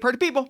party people.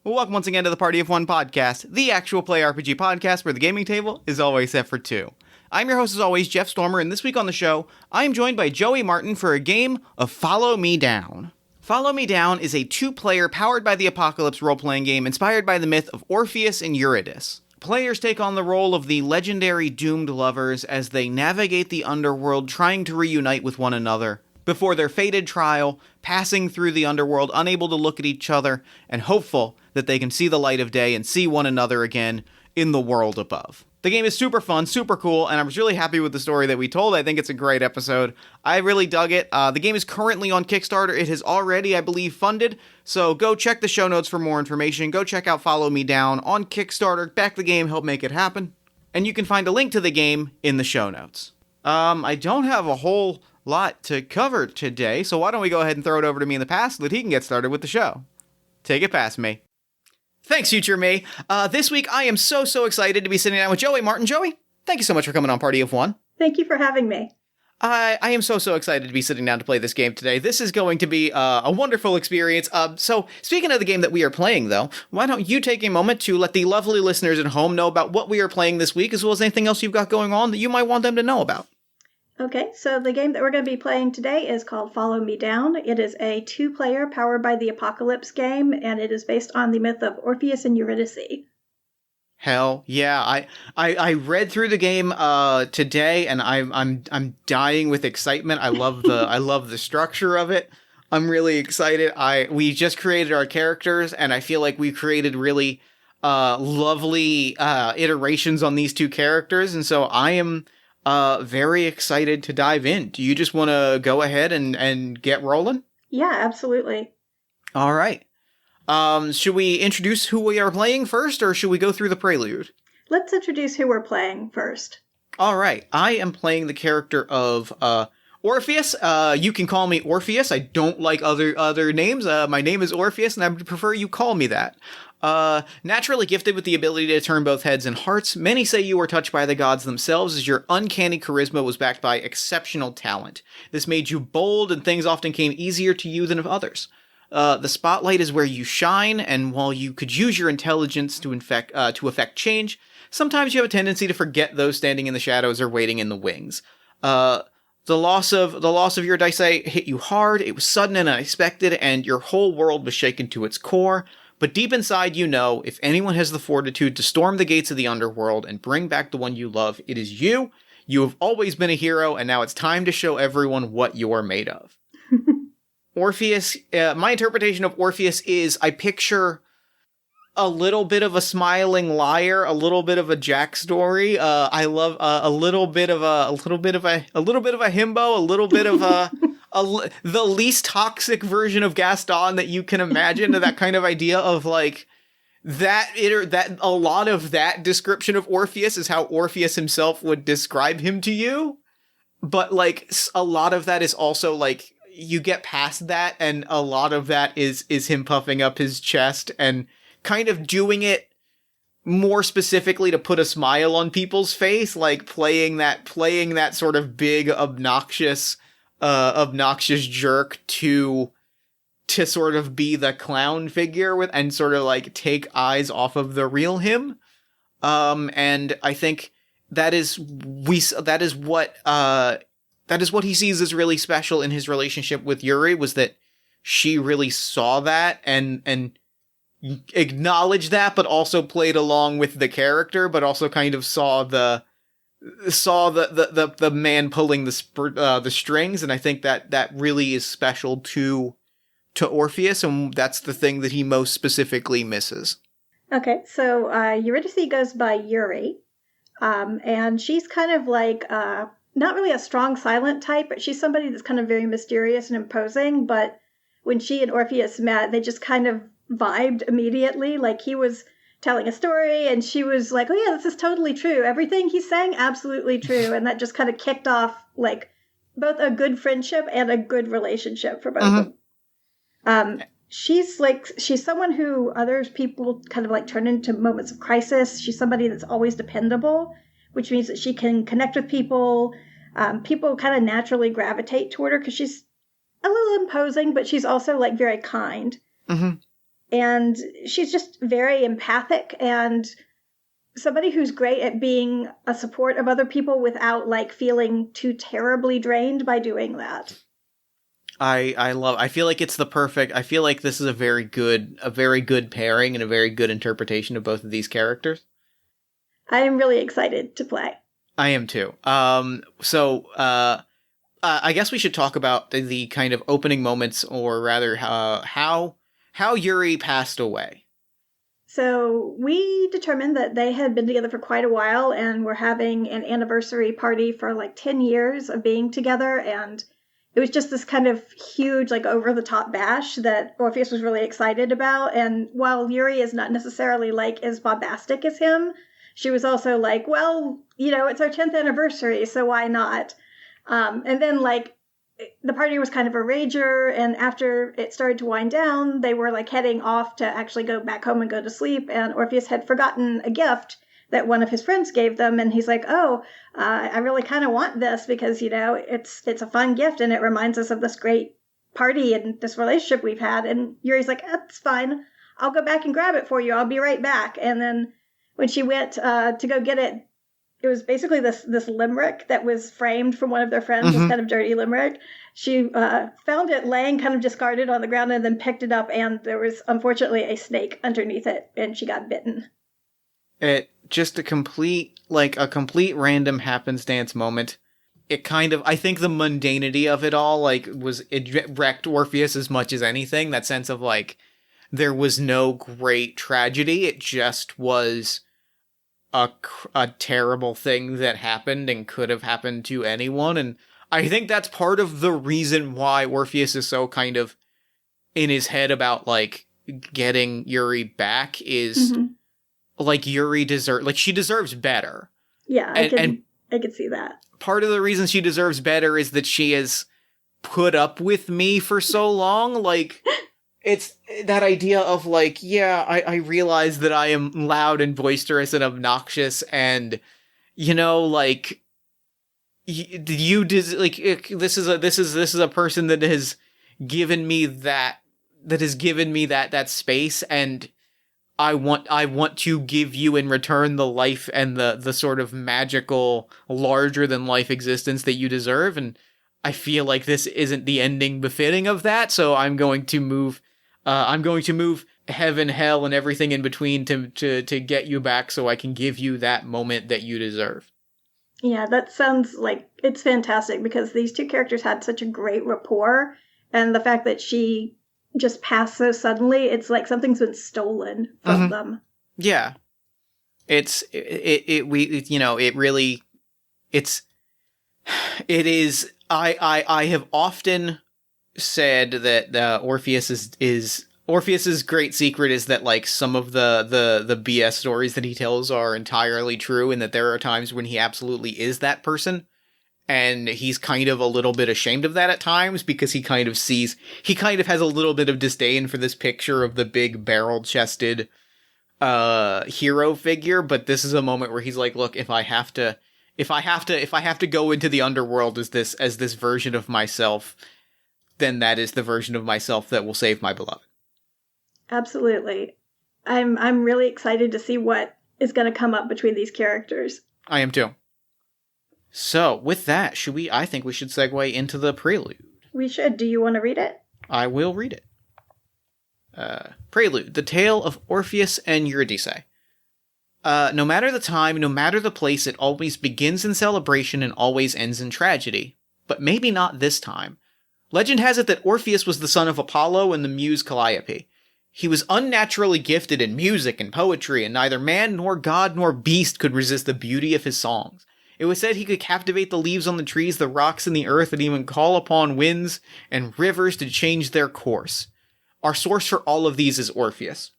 Welcome once again to the Party of One podcast, the actual play RPG podcast where the gaming table is always set for two. I'm your host as always, Jeff Stormer, and this week on the show, I am joined by Joie Martin for a game of Follow Me Down. Follow Me Down is a two-player, powered by the apocalypse role-playing game inspired by the myth of Orpheus and Eurydice. Players take on the role of the legendary doomed lovers as they navigate the underworld trying to reunite with one another before their fated trial, passing through the underworld, unable to look at each other, and hopeful that they can see the light of day and see one another again in the world above. The game is super fun, super cool, and I was really happy with the story that we told. I think it's a great episode. I really dug it. The game is currently on Kickstarter. It has already, I believe, funded, so go check the show notes for more information. Go check out Follow Me Down on Kickstarter. Back the game, help make it happen. And you can find a link to the game in the show notes. I don't have a whole lot to cover today, so why don't we go ahead and throw it over to me in the past so that he can get started with the show. Take it past me. Thanks, future me. This week, I am so excited to be sitting down with Joie Martin. Joie, thank you so much for coming on Party of One. Thank you for having me. I am so excited to be sitting down to play this game today. This is going to be a wonderful experience. So, speaking of the game that we are playing, though, why don't you take a moment to let the lovely listeners at home know about what we are playing this week, as well as anything else you've got going on that you might want them to know about. Okay, so the game that we're going to be playing today is called Follow Me Down. It is a two-player powered by the apocalypse game, and it is based on the myth of Orpheus and Eurydice. Hell yeah! I read through the game today, and I'm dying with excitement. I love the structure of it. I'm really excited. We just created our characters, and I feel like we created really lovely iterations on these two characters, and so I am very excited to dive in. Do you just want to go ahead and get rolling? Yeah, absolutely. All right. Should we introduce who we are playing first, or should we go through the prelude? Let's introduce who we're playing first. All right. I am playing the character of Orpheus. You can call me Orpheus. I don't like other names. My name is Orpheus, and I would prefer you call me that. Naturally gifted with the ability to turn both heads and hearts, many say you were touched by the gods themselves as your uncanny charisma was backed by exceptional talent. This made you bold, and things often came easier to you than of others. The spotlight is where you shine, and while you could use your intelligence to affect change, sometimes you have a tendency to forget those standing in the shadows or waiting in the wings. The loss of Eurydice hit you hard. It was sudden and unexpected, and your whole world was shaken to its core. But deep inside, you know, if anyone has the fortitude to storm the gates of the underworld and bring back the one you love, it is you. You have always been a hero, and now it's time to show everyone what you're made of. Orpheus, my interpretation of Orpheus is I picture a little bit of a smiling liar, a little bit of a Jack story. I love a little bit of a himbo, a little bit of the least toxic version of Gaston that you can imagine. That kind of idea of like that a lot of that description of Orpheus is how Orpheus himself would describe him to you. But like a lot of that is also like you get past that, and a lot of that is him puffing up his chest and kind of doing it more specifically to put a smile on people's face, like playing that sort of big, obnoxious jerk to sort of be the clown figure with, and sort of like take eyes off of the real him. And I think that is what he sees as really special in his relationship with Yuri, was that she really saw that and acknowledged that, but also played along with the character, but also kind of saw the man pulling the strings. And I think that really is special to Orpheus, and that's the thing that he most specifically misses. Okay, so Eurydice goes by Yuri, and she's kind of like not really a strong silent type, but she's somebody that's kind of very mysterious and imposing. But when she and Orpheus met, they just kind of vibed immediately. Like, he was telling a story and she was like, oh yeah, this is totally true. Everything he's saying, absolutely true. And that just kind of kicked off like both a good friendship and a good relationship for both of them. She's someone who other people kind of like turn into moments of crisis. She's somebody that's always dependable, which means that she can connect with people. People kind of naturally gravitate toward her because she's a little imposing, but she's also like very kind. And she's just very empathic and somebody who's great at being a support of other people without like feeling too terribly drained by doing that. I feel like it's the perfect, I feel like this is a very good pairing and a very good interpretation of both of these characters. I am really excited to play. I am too. I guess we should talk about the kind of opening moments, or rather, how Yuri passed away. So we determined that they had been together for quite a while and were having an anniversary party for like 10 years of being together. And it was just this kind of huge, like over the top bash that Orpheus was really excited about. And while Yuri is not necessarily like as bombastic as him, she was also like, well, it's our 10th anniversary, so why not? And then like the party was kind of a rager, and after it started to wind down, they were like heading off to actually go back home and go to sleep, and Orpheus had forgotten a gift that one of his friends gave them, and he's like, I really kind of want this because, it's a fun gift, and it reminds us of this great party and this relationship we've had. And Yuri's like, that's fine. I'll go back and grab it for you. I'll be right back. And then when she went to go get it, it was basically this limerick that was framed from one of their friends, this kind of dirty limerick. She found it laying kind of discarded on the ground and then picked it up, and there was unfortunately a snake underneath it, and she got bitten. It just a complete random happenstance moment. It kind of, I think the mundanity of it all, it wrecked Orpheus as much as anything. That sense of there was no great tragedy. It just was a terrible thing that happened and could have happened to anyone. And I think that's part of the reason why Orpheus is so kind of in his head about getting Yuri back is Yuri she deserves better. Yeah, I could see that. Part of the reason she deserves better is that she has put up with me for so long. It's that idea of I realize that I am loud and boisterous and obnoxious, and this is a person that has given me that space, and I want to give you in return the life and the sort of magical, larger than life existence that you deserve, and I feel like this isn't the ending befitting of that, so I'm going to move heaven, hell, and everything in between to get you back so I can give you that moment that you deserve. Yeah, that sounds like it's fantastic because these two characters had such a great rapport, and the fact that she just passed so suddenly, it's like something's been stolen from them. Yeah. It is, I have often said that Orpheus's great secret is that some of the BS stories that he tells are entirely true, and that there are times when he absolutely is that person, and he's kind of a little bit ashamed of that at times because he kind of has a little bit of disdain for this picture of the big barrel-chested hero figure. But this is a moment where he's like, look, if I have to go into the underworld as this version of myself, then that is the version of myself that will save my beloved. Absolutely. I'm really excited to see what is going to come up between these characters. I am too. So, with that, I think we should segue into the prelude. We should. Do you want to read it? I will read it. Prelude, the tale of Orpheus and Eurydice. No matter the time, no matter the place, it always begins in celebration and always ends in tragedy. But maybe not this time. Legend has it that Orpheus was the son of Apollo and the muse Calliope. He was unnaturally gifted in music and poetry, and neither man nor god nor beast could resist the beauty of his songs. It was said he could captivate the leaves on the trees, the rocks and the earth, and even call upon winds and rivers to change their course. Our source for all of these is Orpheus.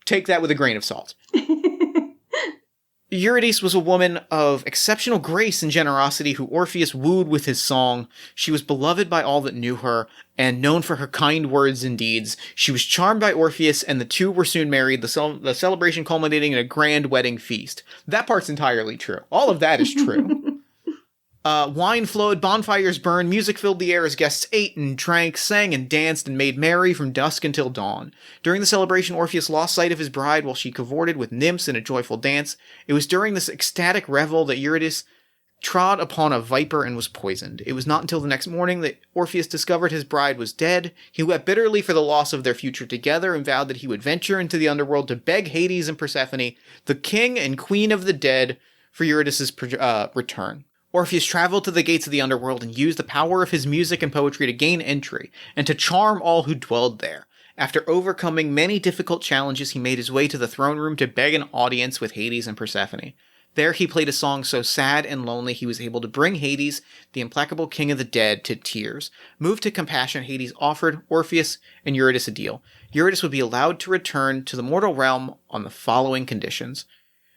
Take that with a grain of salt. Eurydice was a woman of exceptional grace and generosity who Orpheus wooed with his song. She was beloved by all that knew her, and known for her kind words and deeds. She was charmed by Orpheus, and the two were soon married, the celebration culminating in a grand wedding feast. That part's entirely true. All of that is true. Wine flowed, bonfires burned, music filled the air as guests ate and drank, sang and danced, and made merry from dusk until dawn. During the celebration, Orpheus lost sight of his bride while she cavorted with nymphs in a joyful dance. It was during this ecstatic revel that Eurydice trod upon a viper and was poisoned. It was not until the next morning that Orpheus discovered his bride was dead. He wept bitterly for the loss of their future together and vowed that he would venture into the underworld to beg Hades and Persephone, the king and queen of the dead, for Eurydice's return. Orpheus traveled to the gates of the underworld and used the power of his music and poetry to gain entry and to charm all who dwelled there. After overcoming many difficult challenges, he made his way to the throne room to beg an audience with Hades and Persephone. There he played a song so sad and lonely he was able to bring Hades, the implacable king of the dead, to tears. Moved to compassion, Hades offered Orpheus and Eurydice a deal. Eurydice would be allowed to return to the mortal realm on the following conditions.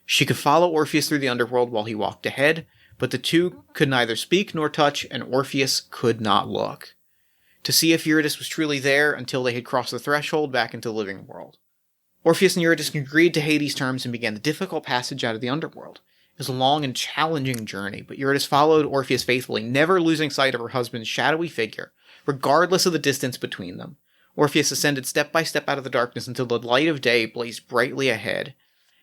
She could follow Orpheus through the underworld while he walked ahead, but the two could neither speak nor touch, and Orpheus could not look to see if Eurydice was truly there until they had crossed the threshold back into the living world. Orpheus and Eurydice agreed to Hades' terms and began the difficult passage out of the underworld. It was a long and challenging journey, but Eurydice followed Orpheus faithfully, never losing sight of her husband's shadowy figure, regardless of the distance between them. Orpheus ascended step by step out of the darkness until the light of day blazed brightly ahead.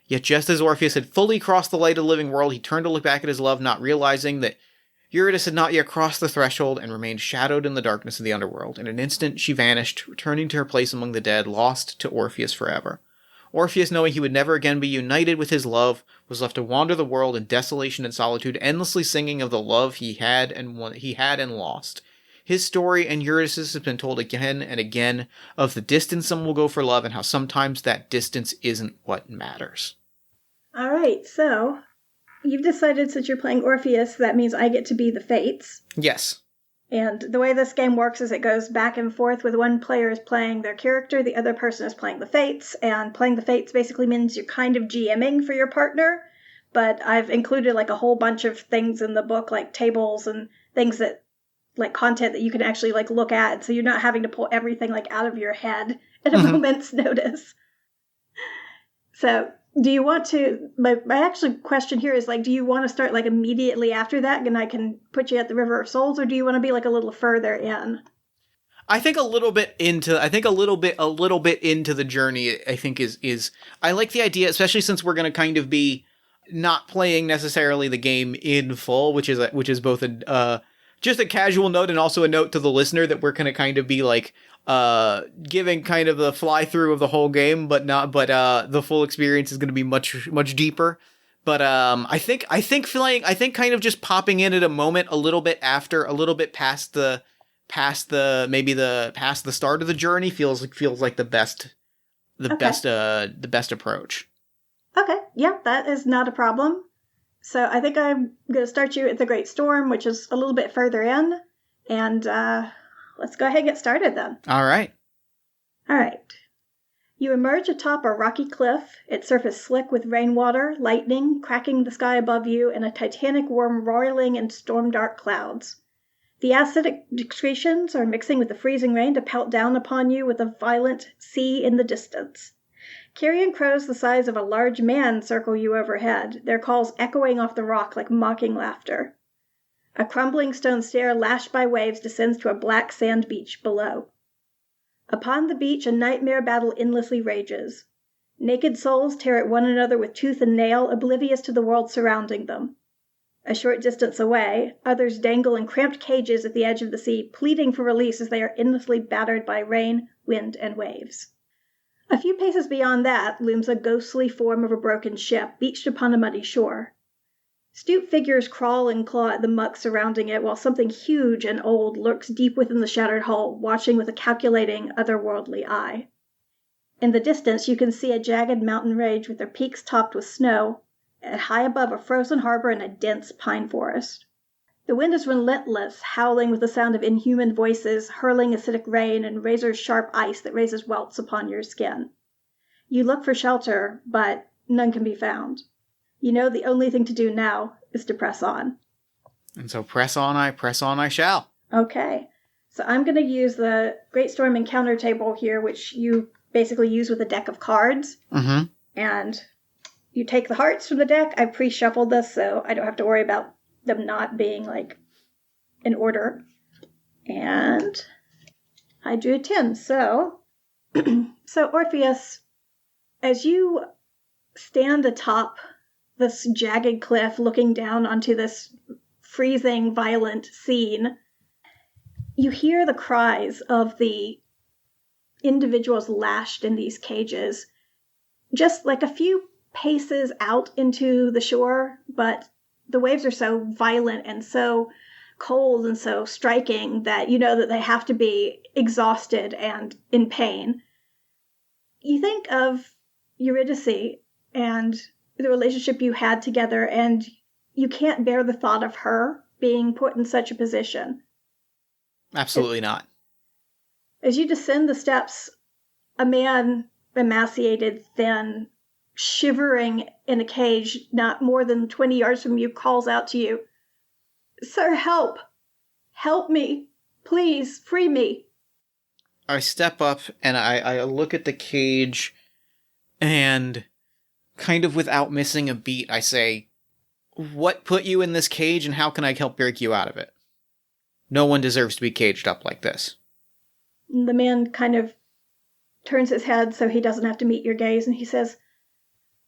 Yet just as Orpheus had fully crossed the light of the living world, he turned to look back at his love, not realizing that Eurydice had not yet crossed the threshold and remained shadowed in the darkness of the underworld. In an instant, she vanished, returning to her place among the dead, lost to Orpheus forever. Orpheus, knowing he would never again be united with his love, was left to wander the world in desolation and solitude, endlessly singing of the love he had and lost. His story and Eurydice's has been told again and again of the distance some will go for love and how sometimes that distance isn't what matters. All right, so you've decided since you're playing Orpheus, that means I get to be the Fates. Yes. And the way this game works is it goes back and forth with one player is playing their character, the other person is playing the Fates, and playing the Fates basically means you're kind of GMing for your partner, but I've included like a whole bunch of things in the book, like tables and things that like content that you can actually like look at, so you're not having to pull everything like out of your head at a moment's notice. So do you want to, my actual question here is like, do you want to start like immediately after that and I can put you at the River of Souls, or do you want to be like a little further in? I think a little bit into the journey, I think is I like the idea, especially since we're going to kind of be not playing necessarily the game in full, which is both just a casual note and also a note to the listener that we're going to kind of be like giving kind of the fly through of the whole game, but the full experience is going to be much deeper. But I think kind of just popping in at a moment a little bit past the start of the journey feels like the best approach. Okay, yeah, that is not a problem. So I think I'm going to start you at the Great Storm, which is a little bit further in, and let's go ahead and get started then. All right. All right. You emerge atop a rocky cliff, its surface slick with rainwater, lightning cracking the sky above you, and a titanic worm roiling in storm-dark clouds. The acidic excretions are mixing with the freezing rain to pelt down upon you with a violent sea in the distance. Carrion crows the size of a large man circle you overhead, their calls echoing off the rock like mocking laughter. A crumbling stone stair lashed by waves descends to a black sand beach below. Upon the beach, a nightmare battle endlessly rages. Naked souls tear at one another with tooth and nail, oblivious to the world surrounding them. A short distance away, others dangle in cramped cages at the edge of the sea, pleading for release as they are endlessly battered by rain, wind, and waves. A few paces beyond that looms a ghostly form of a broken ship, beached upon a muddy shore. Stooped figures crawl and claw at the muck surrounding it, while something huge and old lurks deep within the shattered hull, watching with a calculating, otherworldly eye. In the distance, you can see a jagged mountain range with their peaks topped with snow, and high above a frozen harbor and a dense pine forest. The wind is relentless, howling with the sound of inhuman voices, hurling acidic rain and razor-sharp ice that raises welts upon your skin. You look for shelter, but none can be found. You know the only thing to do now is to press on. And so press on I shall. Okay. So I'm going to use the Great Storm Encounter table here, which you basically use with a deck of cards. Mm-hmm. And you take the hearts from the deck. I pre-shuffled this, so I don't have to worry about them not being like in order. And I drew a 10. So, so Orpheus, as you stand atop this jagged cliff looking down onto this freezing, violent scene, you hear the cries of the individuals lashed in these cages, just like a few paces out into the shore, but the waves are so violent and so cold and so striking that you know that they have to be exhausted and in pain. You think of Eurydice and the relationship you had together, and you can't bear the thought of her being put in such a position. Absolutely not. As you descend the steps, a man, emaciated, thin, shivering in a cage not more than 20 yards from you, calls out to you, "Sir, help! Help me! Please, free me!" I step up and I look at the cage, and kind of without missing a beat, I say, "What put you in this cage, and how can I help break you out of it? No one deserves to be caged up like this." The man kind of turns his head so he doesn't have to meet your gaze, and he says,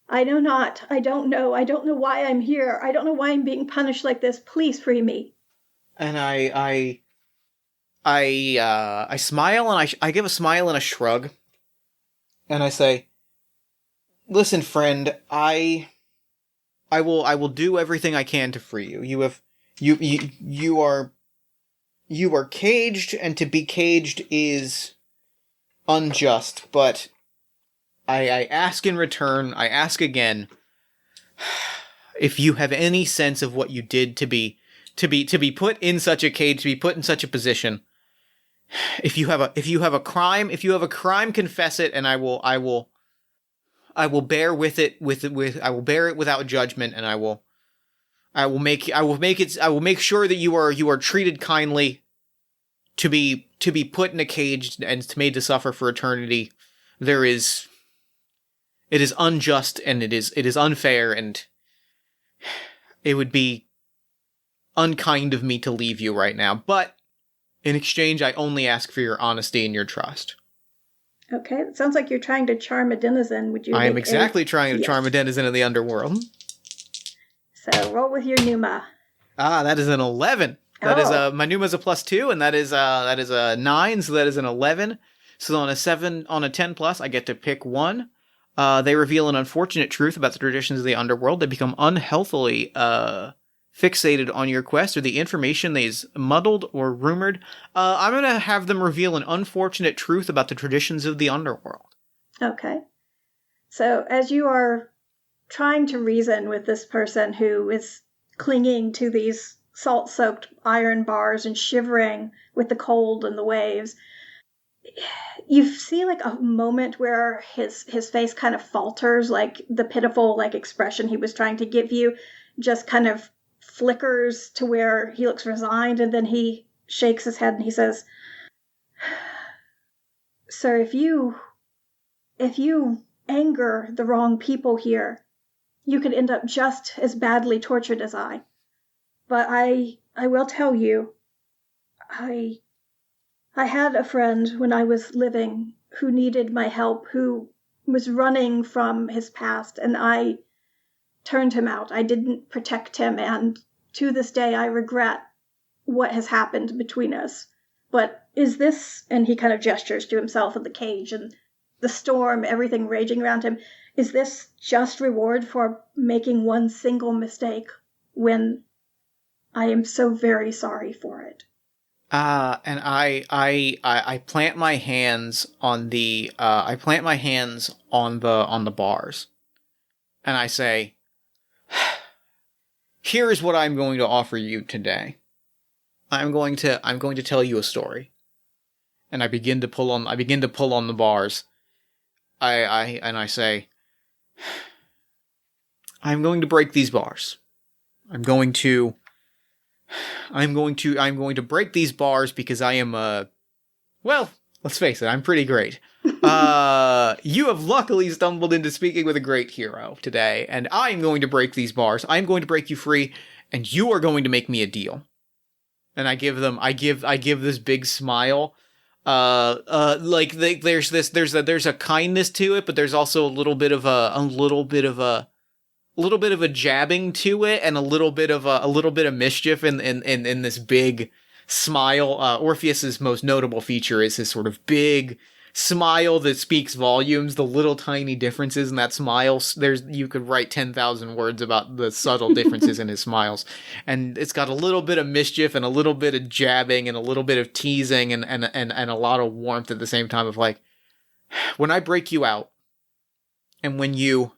"I know not. I don't know. I don't know why I'm here. I don't know why I'm being punished like this. Please free me." And I smile, and I give a smile and a shrug, and I say, "Listen, friend, I will do everything I can to free you. You are caged, and to be caged is unjust, but I ask in return, I ask again, if you have any sense of what you did to be put in such a cage, to be put in such a position, if you have a crime, confess it, and I will bear with it I will bear it without judgment, and I will make sure that you are treated kindly. To be put in a cage and made to suffer for eternity, it is unjust, and it is unfair, and it would be unkind of me to leave you right now. But in exchange, I only ask for your honesty and your trust." Okay, it sounds like you're trying to charm a denizen. Would you? I am exactly trying to charm a denizen of the underworld. So roll with your Numa. That is an 11. That is my Numa's a +2, and that is a 9, so that is an 11. So on a 10 plus, I get to pick one. They reveal an unfortunate truth about the traditions of the underworld. They become unhealthily fixated on your quest, or the information is muddled or rumored. I'm going to have them reveal an unfortunate truth about the traditions of the underworld. Okay. So as you are trying to reason with this person who is clinging to these salt-soaked iron bars and shivering with the cold and the waves, you see like a moment where his face kind of falters, like the pitiful like expression he was trying to give you just kind of flickers to where he looks resigned, and then he shakes his head and he says, "Sir, if you anger the wrong people here, you could end up just as badly tortured as I. But I will tell you, I had a friend when I was living who needed my help, who was running from his past, and I turned him out. I didn't protect him, and to this day I regret what has happened between us. But is this," and he kind of gestures to himself in the cage and the storm, everything raging around him, "is this just reward for making one single mistake when I am so very sorry for it?" And I plant my hands on the bars, and I say, "Here is what I'm going to offer you today. I'm going to tell you a story." And I begin to pull on the bars. I say, "I'm going to break these bars. I'm going to break these bars because I am well, let's face it, I'm pretty great. You have luckily stumbled into speaking with a great hero today, and I'm going to break these bars. I'm going to break you free, and you are going to make me a deal. And I give this big smile. There's a kindness to it, but there's also a little bit of a jabbing to it, and a little bit of mischief in this big smile. Orpheus's most notable feature is his sort of big smile that speaks volumes. The little tiny differences in that smile, you could write 10,000 words about the subtle differences in his smiles. And it's got a little bit of mischief and a little bit of jabbing and a little bit of teasing and a lot of warmth at the same time of like, when I break you out, and when you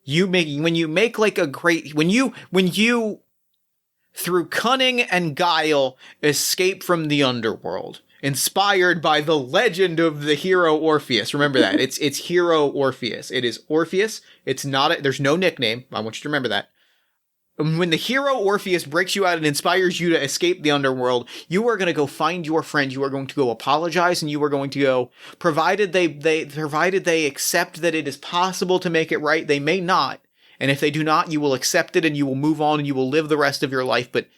make like a great, when you through cunning and guile escape from the underworld, inspired by the legend of the hero Orpheus. Remember that. It's hero Orpheus. It is Orpheus. It's not there's no nickname. I want you to remember that. When the hero Orpheus breaks you out and inspires you to escape the underworld, you are going to go find your friend. You are going to go apologize, and you are going to go, provided they accept that it is possible to make it right. They may not. And if they do not, you will accept it and you will move on and you will live the rest of your life. But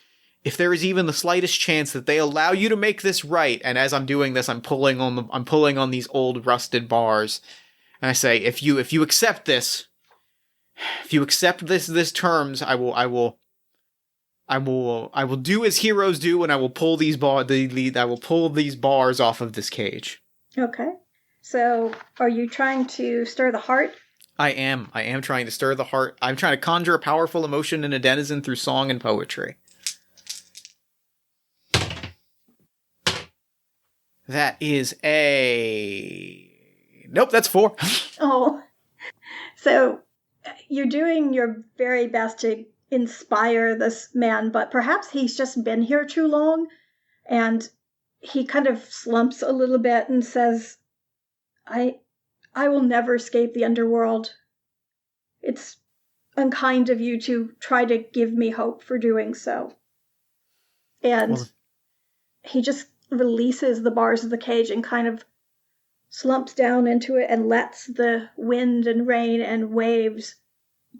if there is even the slightest chance that they allow you to make this right, and as I'm doing this, I'm pulling on these old rusted bars, and I say, if you accept this, this terms, I will do as heroes do, and I will pull these bars off of this cage. Okay. So, are you trying to stir the heart? I am trying to stir the heart. I'm trying to conjure a powerful emotion in a denizen through song and poetry. That is nope, that's 4. Oh. So, you're doing your very best to inspire this man, but perhaps he's just been here too long, and he kind of slumps a little bit and says, I will never escape the underworld. It's unkind of you to try to give me hope for doing so. And he just releases the bars of the cage and kind of slumps down into it and lets the wind and rain and waves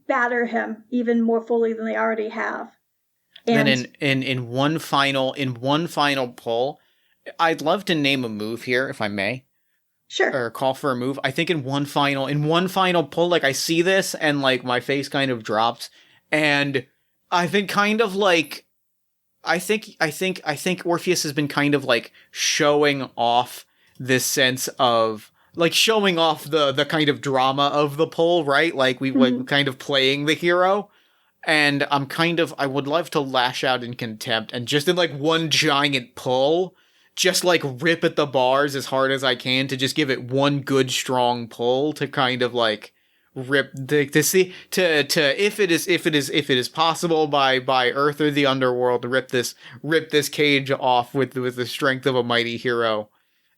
batter him even more fully than they already have. And then in one final pull, I'd love to name a move here, if I may. Sure. Or call for a move. I think in one final pull, like I see this and like my face kind of drops, and I think kind of like I think Orpheus has been kind of like showing off this sense of like showing off the kind of drama of the pull, right? Like we were kind of playing the hero. And I would love to lash out in contempt and just in like one giant pull, just like rip at the bars as hard as I can to just give it one good strong pull to kind of like rip if it is possible by earth or the underworld to rip this cage off with the strength of a mighty hero.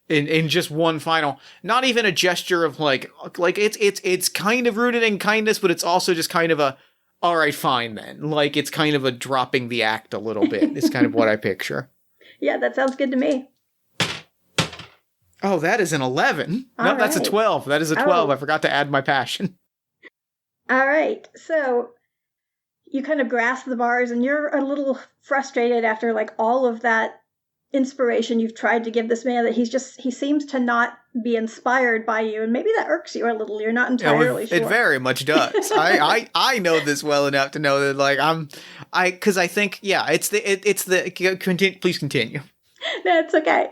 In just one final, not even a gesture of like it's kind of rooted in kindness, but it's also just kind of a, all right, fine then. Like it's kind of a dropping the act a little bit. It's kind of what I picture. Yeah, that sounds good to me. Oh, that is an 11. No, that's a 12. That is a 12. I forgot to add my passion. All right. So you kind of grasp the bars and you're a little frustrated after like all of that inspiration you've tried to give this man that he seems to not be inspired by you, and maybe that irks you a little. You're not entirely sure. It very much does. I know this well enough to know that like because I think please continue. No, it's okay.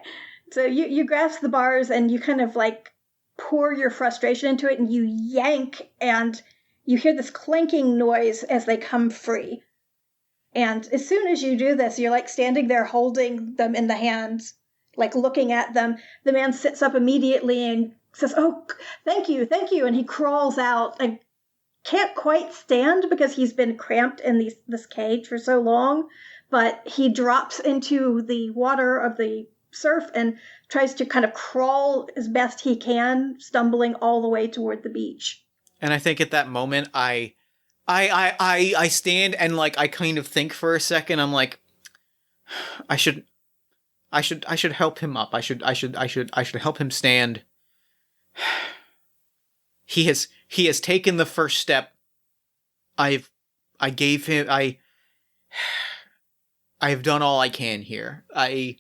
So you grasp the bars and you kind of like pour your frustration into it and you yank and you hear this clanking noise as they come free. And as soon as you do this, you're like standing there holding them in the hands, like looking at them. The man sits up immediately and says, "Oh, thank you. And he crawls out. I can't quite stand because he's been cramped in this cage for so long, but he drops into the water of the surf and tries to kind of crawl as best he can, stumbling all the way toward the beach. And I think at that moment, I stand and like I kind of think for a second. I'm like, I should help him up. I should help him stand. He has taken the first step. I've done all I can here. I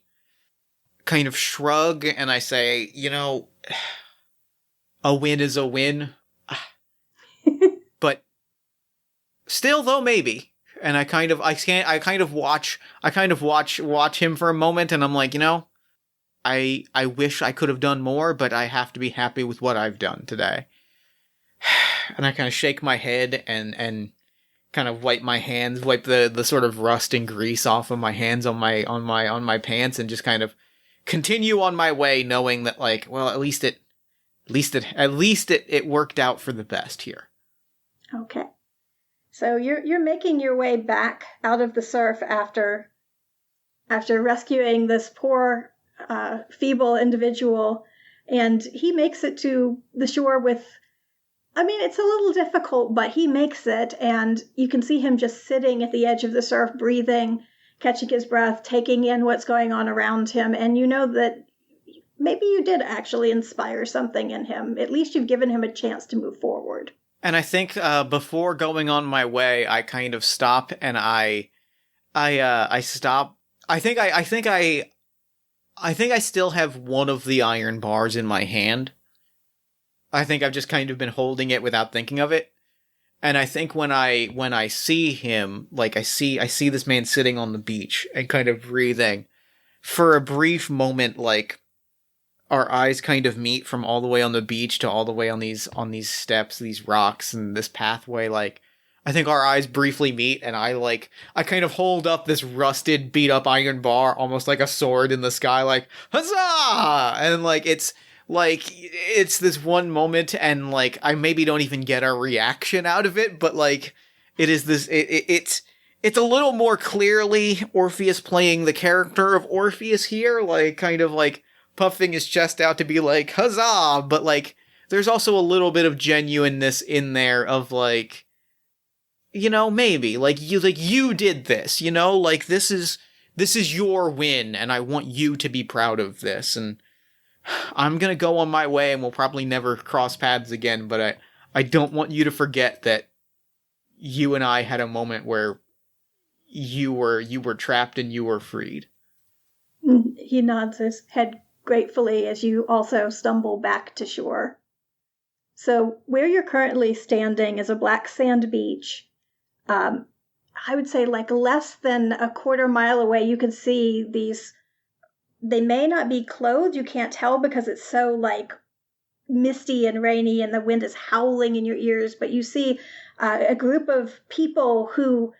kind of shrug and I say, a win is a win. But still, though, maybe. And I kind of watch him for a moment, and I'm like, I wish I could have done more, but I have to be happy with what I've done today. And I kind of shake my head and kind of wipe my hands, wipe the sort of rust and grease off of my hands on my pants, and just kind of continue on my way, knowing that, like, well, at least it worked out for the best here. Okay. So you're making your way back out of the surf after rescuing this poor, feeble individual, and he makes it to the shore with, I mean, it's a little difficult, but he makes it, and you can see him just sitting at the edge of the surf, breathing, catching his breath, taking in what's going on around him, and you know that maybe you did actually inspire something in him. At least you've given him a chance to move forward. And I think before going on my way, I kind of stop and I stop. I think I still have one of the iron bars in my hand. I think I've just kind of been holding it without thinking of it. And I think when I see him, like I see this man sitting on the beach and kind of breathing, for a brief moment, like, our eyes kind of meet from all the way on the beach to all the way on these steps, these rocks, and this pathway. Like, I think our eyes briefly meet, and I kind of hold up this rusted, beat up iron bar, almost like a sword in the sky, like, huzzah! And it's this one moment, and like, I maybe don't even get a reaction out of it, but like, it is this, it's a little more clearly Orpheus playing the character of Orpheus here, like, kind of like, puffing his chest out to be like, huzzah! But like, there's also a little bit of genuineness in there of like, maybe like you did this, like this is your win, and I want you to be proud of this. And I'm gonna go on my way, and we'll probably never cross paths again. But I don't want you to forget that you and I had a moment where you were trapped and you were freed. He nods his head gratefully as you also stumble back to shore. So where you're currently standing is a black sand beach. I would say like less than a quarter mile away, you can see these, they may not be clothed, you can't tell because it's so like misty and rainy and the wind is howling in your ears, but you see a group of people who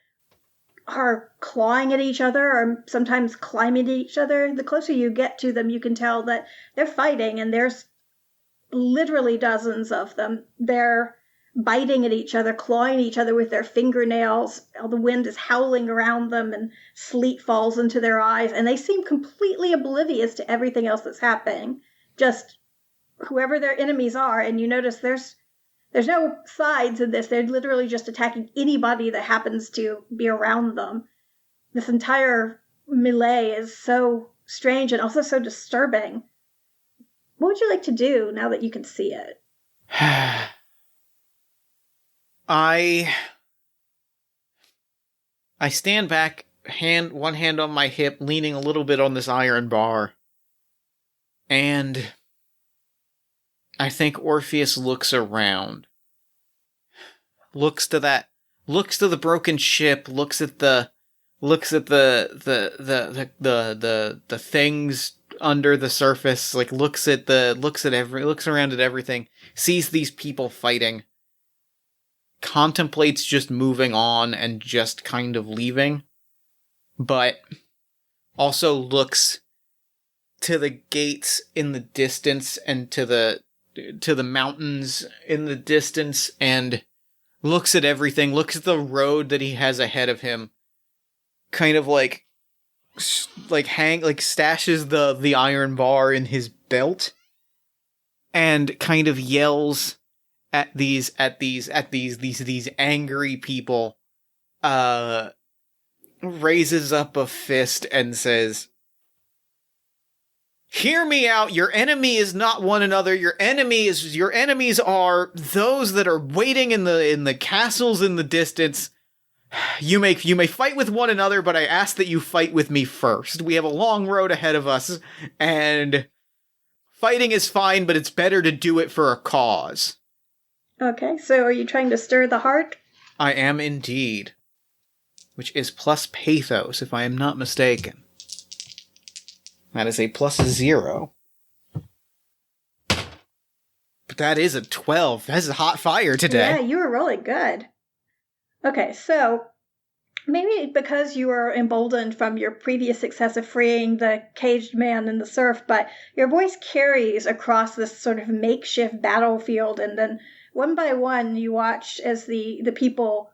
are clawing at each other or sometimes climbing at each other. The closer you get to them, you can tell that they're fighting, and there's literally dozens of them. They're biting at each other, clawing at each other with their fingernails. The wind is howling around them and sleet falls into their eyes, and they seem completely oblivious to everything else that's happening. Just whoever their enemies are, and you notice there's no sides in this. They're literally just attacking anybody that happens to be around them. This entire melee is so strange and also so disturbing. What would you like to do now that you can see it? I stand back, one hand on my hip, leaning a little bit on this iron bar. And I think Orpheus looks around. Looks to the broken ship, looks at the things under the surface, like looks around at everything, sees these people fighting, contemplates just moving on and just kind of leaving, but also looks to the gates in the distance and to the mountains in the distance, and looks at everything, looks at the road that he has ahead of him, kind of stashes the iron bar in his belt, and kind of yells at these angry people, raises up a fist and says, "Hear me out. Your enemy is not one another. Your enemies are those that are waiting in the castles in the distance. You may fight with one another, but I ask that you fight with me first. We have a long road ahead of us, and fighting is fine, but it's better to do it for a cause. Okay, so are you trying to stir the heart? I am indeed. Which is plus pathos, if I am not mistaken. That is a +0. But that is a 12. That is a hot fire today. Yeah, you were really good. Okay, so maybe because you were emboldened from your previous success of freeing the caged man in the surf, but your voice carries across this sort of makeshift battlefield, and then one by one you watch as the people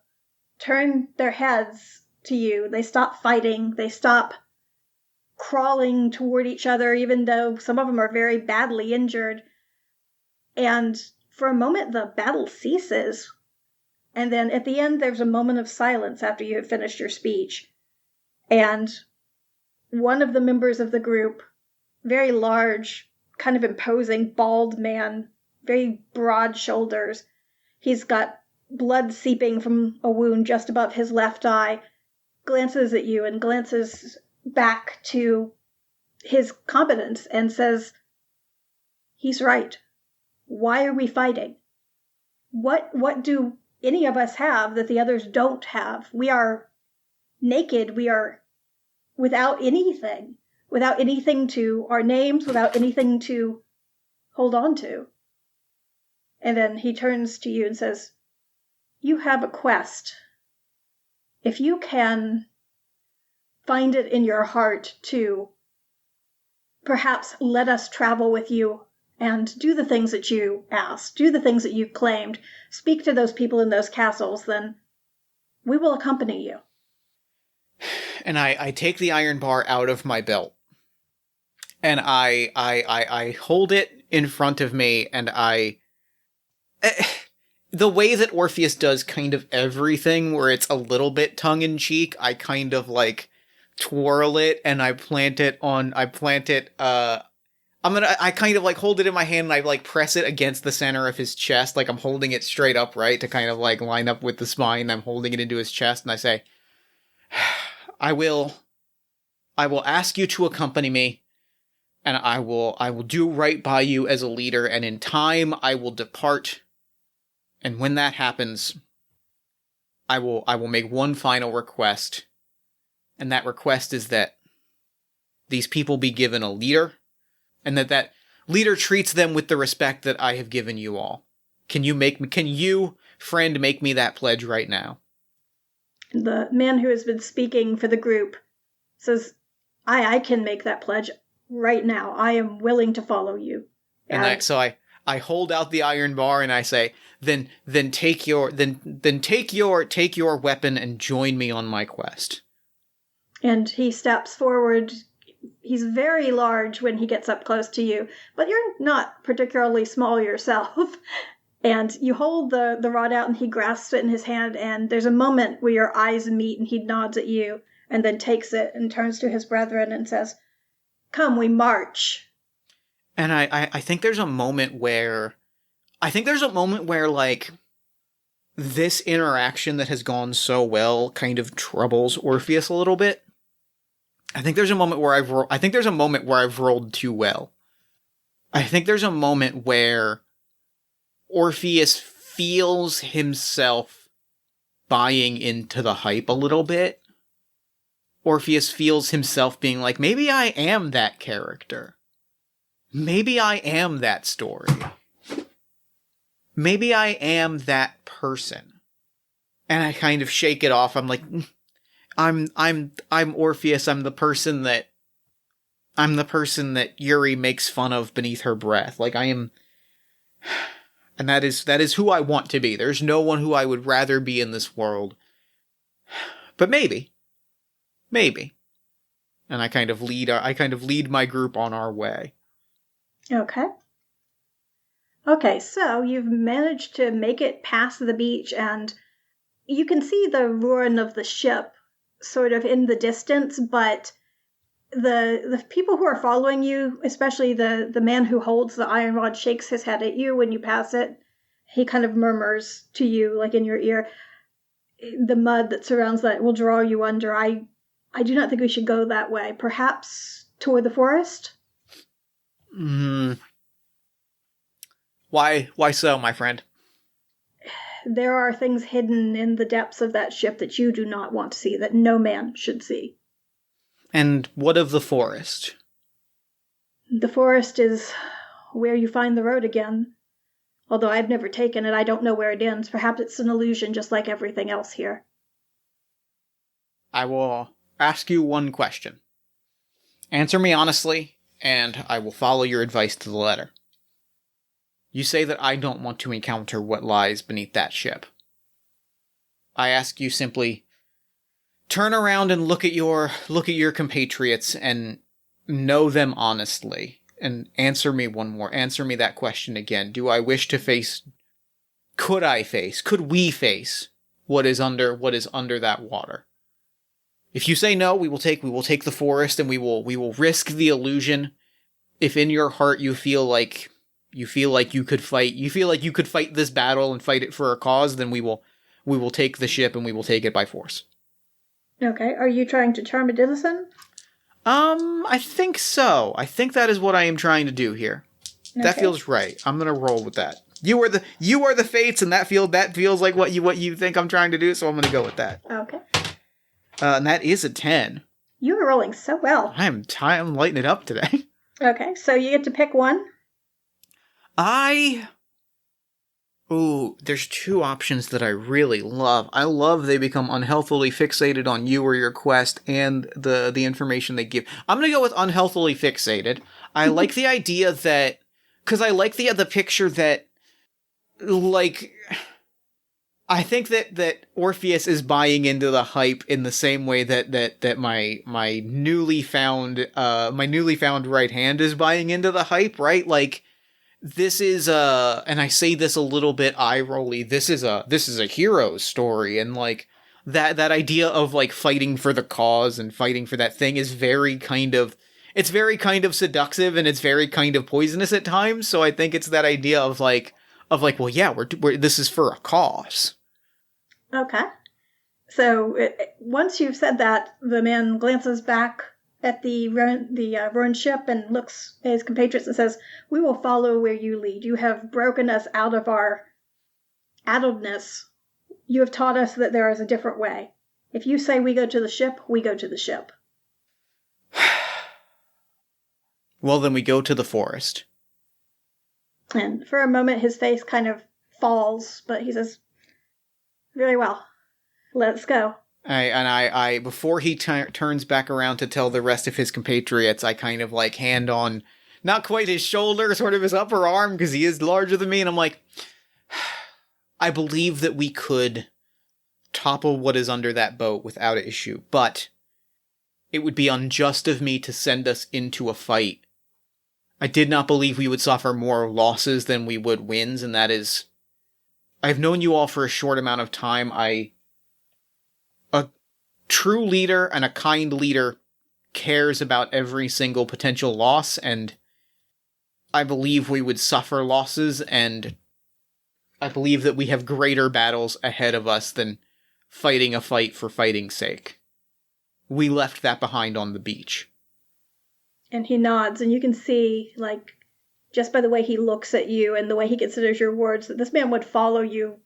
turn their heads to you. They stop fighting. They stop crawling toward each other, even though some of them are very badly injured. And for a moment, the battle ceases. And then at the end, there's a moment of silence after you have finished your speech. And one of the members of the group, very large, kind of imposing, bald man, very broad shoulders. He's got blood seeping from a wound just above his left eye, glances at you and glances back to his competence and says, "He's right. Why are we fighting? What do any of us have that the others don't have? We are naked. We are without anything to our names, without anything to hold on to." And then he turns to you and says, "You have a quest. If you can find it in your heart to perhaps let us travel with you and do the things that you asked, do the things that you claimed, speak to those people in those castles, then we will accompany you." And I take the iron bar out of my belt. And I hold it in front of me, and the way that Orpheus does kind of everything, where it's a little bit tongue-in-cheek, I kind of, like, twirl it, and I kind of, like, hold it in my hand, and I, like, press it against the center of his chest, like I'm holding it straight upright to kind of, like, line up with the spine. I'm holding it into his chest, and I say, I will ask you to accompany me, and I will do right by you as a leader, and in time I will depart. And when that happens, I will make one final request. And that request is that these people be given a leader, and that leader treats them with the respect that I have given you all. Can you, friend, make me that pledge right now? The man who has been speaking for the group says, I can make that pledge right now. I am willing to follow you. And so I hold out the iron bar and I say, then take your weapon and join me on my quest. And he steps forward. He's very large when he gets up close to you, but you're not particularly small yourself. And you hold the rod out and he grasps it in his hand, and there's a moment where your eyes meet and he nods at you and then takes it and turns to his brethren and says, "Come, we march." And I think there's a moment where like this interaction that has gone so well kind of troubles Orpheus a little bit. I think there's a moment where I've rolled too well. I think there's a moment where Orpheus feels himself buying into the hype a little bit. Orpheus feels himself being like, maybe I am that character. Maybe I am that story. Maybe I am that person. And I kind of shake it off. I'm like, I'm Orpheus. I'm the person that Yuri makes fun of beneath her breath. Like, I am, and that is who I want to be. There's no one who I would rather be in this world. But maybe. And I kind of lead my group on our way. Okay, so you've managed to make it past the beach, and you can see the ruin of the ship sort of in the distance, but the people who are following you, especially the man who holds the iron rod, shakes his head at you when you pass it. He kind of murmurs to you, like in your ear, the mud that surrounds that will draw you under. I do not think we should go that way. Perhaps toward the forest? Why so, my friend? There are things hidden in the depths of that ship that you do not want to see, that no man should see. And what of the forest? The forest is where you find the road again. Although I've never taken it, I don't know where it ends. Perhaps it's an illusion, just like everything else here. I will ask you one question. Answer me honestly, and I will follow your advice to the letter. You say that I don't want to encounter what lies beneath that ship. I ask you simply, turn around and look at your compatriots and know them honestly. And answer me that question again. Could we face what is under that water? If you say no, we will take the forest, and we will risk the illusion. If in your heart you feel like you could fight this battle and fight it for a cause, then we will take the ship, and we will take it by force. Okay, are you trying to charm a citizen? I think so. I think that is what I am trying to do here. Okay. That feels right. I'm gonna roll with that. You are the fates, and that feels like what you think I'm trying to do. So I'm gonna go with that. Okay. And that is a 10. You are rolling so well. I'm lighting it up today. Okay, so you get to pick one. There's two options that I really love. I love they become unhealthily fixated on you or your quest and the information they give. I'm going to go with unhealthily fixated. I like the idea that, because I like the picture that, like, I think that Orpheus is buying into the hype in the same way that my newly found right hand is buying into the hype, right? Like, this is and I say this a little bit eye-rolly, this is a hero's story, and like that idea of like fighting for the cause and fighting for that thing is very kind of seductive, and it's very kind of poisonous at times. So I think it's that idea of like well, yeah, we're this is for a cause. Okay. So once you've said that, the man glances back at the ruined ship and looks at his compatriots and says, "We will follow where you lead. You have broken us out of our addledness. You have taught us that there is a different way. If you say we go to the ship, we go to the ship." Well, then we go to the forest. And for a moment, his face kind of falls, but he says, "Very well. Let's go." I before he turns back around to tell the rest of his compatriots, I kind of like hand on, not quite his shoulder, sort of his upper arm, because he is larger than me, and I'm like, I believe that we could topple what is under that boat without an issue, but it would be unjust of me to send us into a fight. I did not believe we would suffer more losses than we would wins, and that is, I've known you all for a short amount of time. A true leader and a kind leader cares about every single potential loss, and I believe we would suffer losses, and I believe that we have greater battles ahead of us than fighting a fight for fighting's sake. We left that behind on the beach. And he nods, and you can see, like, just by the way he looks at you and the way he considers your words, that this man would follow you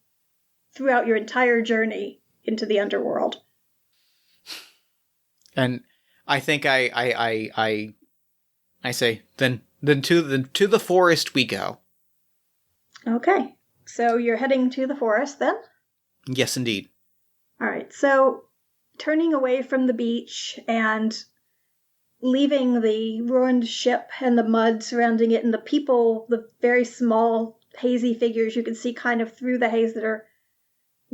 throughout your entire journey into the underworld. And I think I say, then to the forest we go. Okay, so you're heading to the forest then? Yes, indeed. All right, so turning away from the beach and leaving the ruined ship and the mud surrounding it and the people, the very small, hazy figures you can see kind of through the haze that are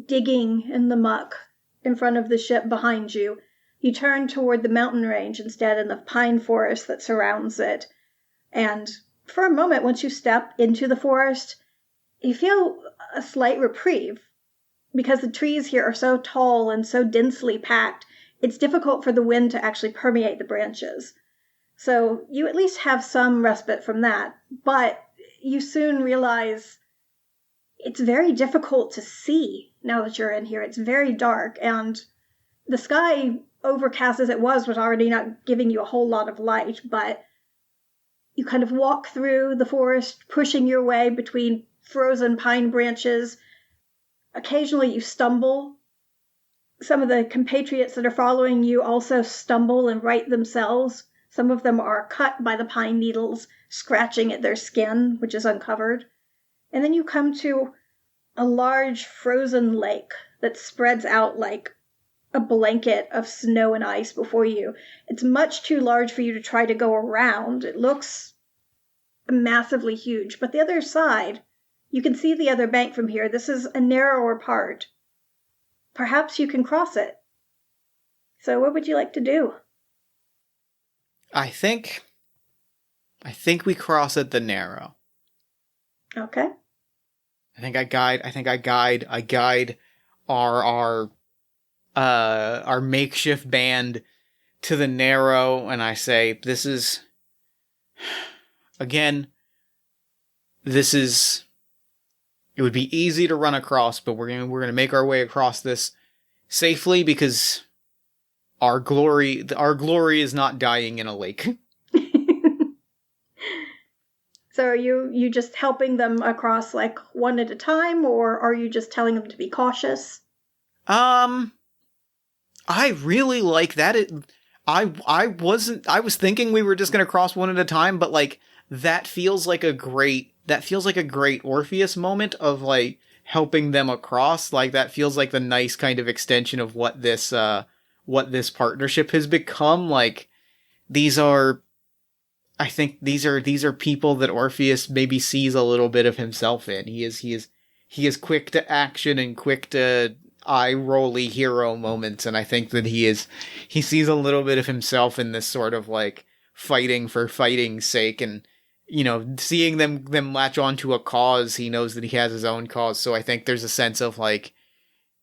digging in the muck in front of the ship behind you, you turn toward the mountain range instead and the pine forest that surrounds it. And for a moment, once you step into the forest, you feel a slight reprieve. Because the trees here are so tall and so densely packed, it's difficult for the wind to actually permeate the branches. So you at least have some respite from that. But you soon realize it's very difficult to see now that you're in here. It's very dark, and the sky, overcast as it was already not giving you a whole lot of light, but you kind of walk through the forest, pushing your way between frozen pine branches. Occasionally you stumble. Some of the compatriots that are following you also stumble and right themselves. Some of them are cut by the pine needles, scratching at their skin, which is uncovered. And then you come to a large frozen lake that spreads out like a blanket of snow and ice before you. It's much too large for you to try to go around. It looks massively huge. But the other side, you can see the other bank from here. This is a narrower part. Perhaps you can cross it. So what would you like to do? I think we cross at the narrow. Okay. I guide our makeshift band to the narrow, and I say, it would be easy to run across, but we're gonna make our way across this safely because our glory is not dying in a lake. So are you just helping them across like one at a time, or are you just telling them to be cautious? I really like that. I was thinking we were just gonna cross one at a time, but like that feels like a great Orpheus moment of like helping them across. Like that feels like the nice kind of extension of what this partnership has become. Like I think these are people that Orpheus maybe sees a little bit of himself in. He is quick to action and quick to eye-rolly hero moments, and I think that he sees a little bit of himself in this sort of like fighting for fighting's sake, and seeing them latch onto a cause, he knows that he has his own cause. So I think there's a sense of like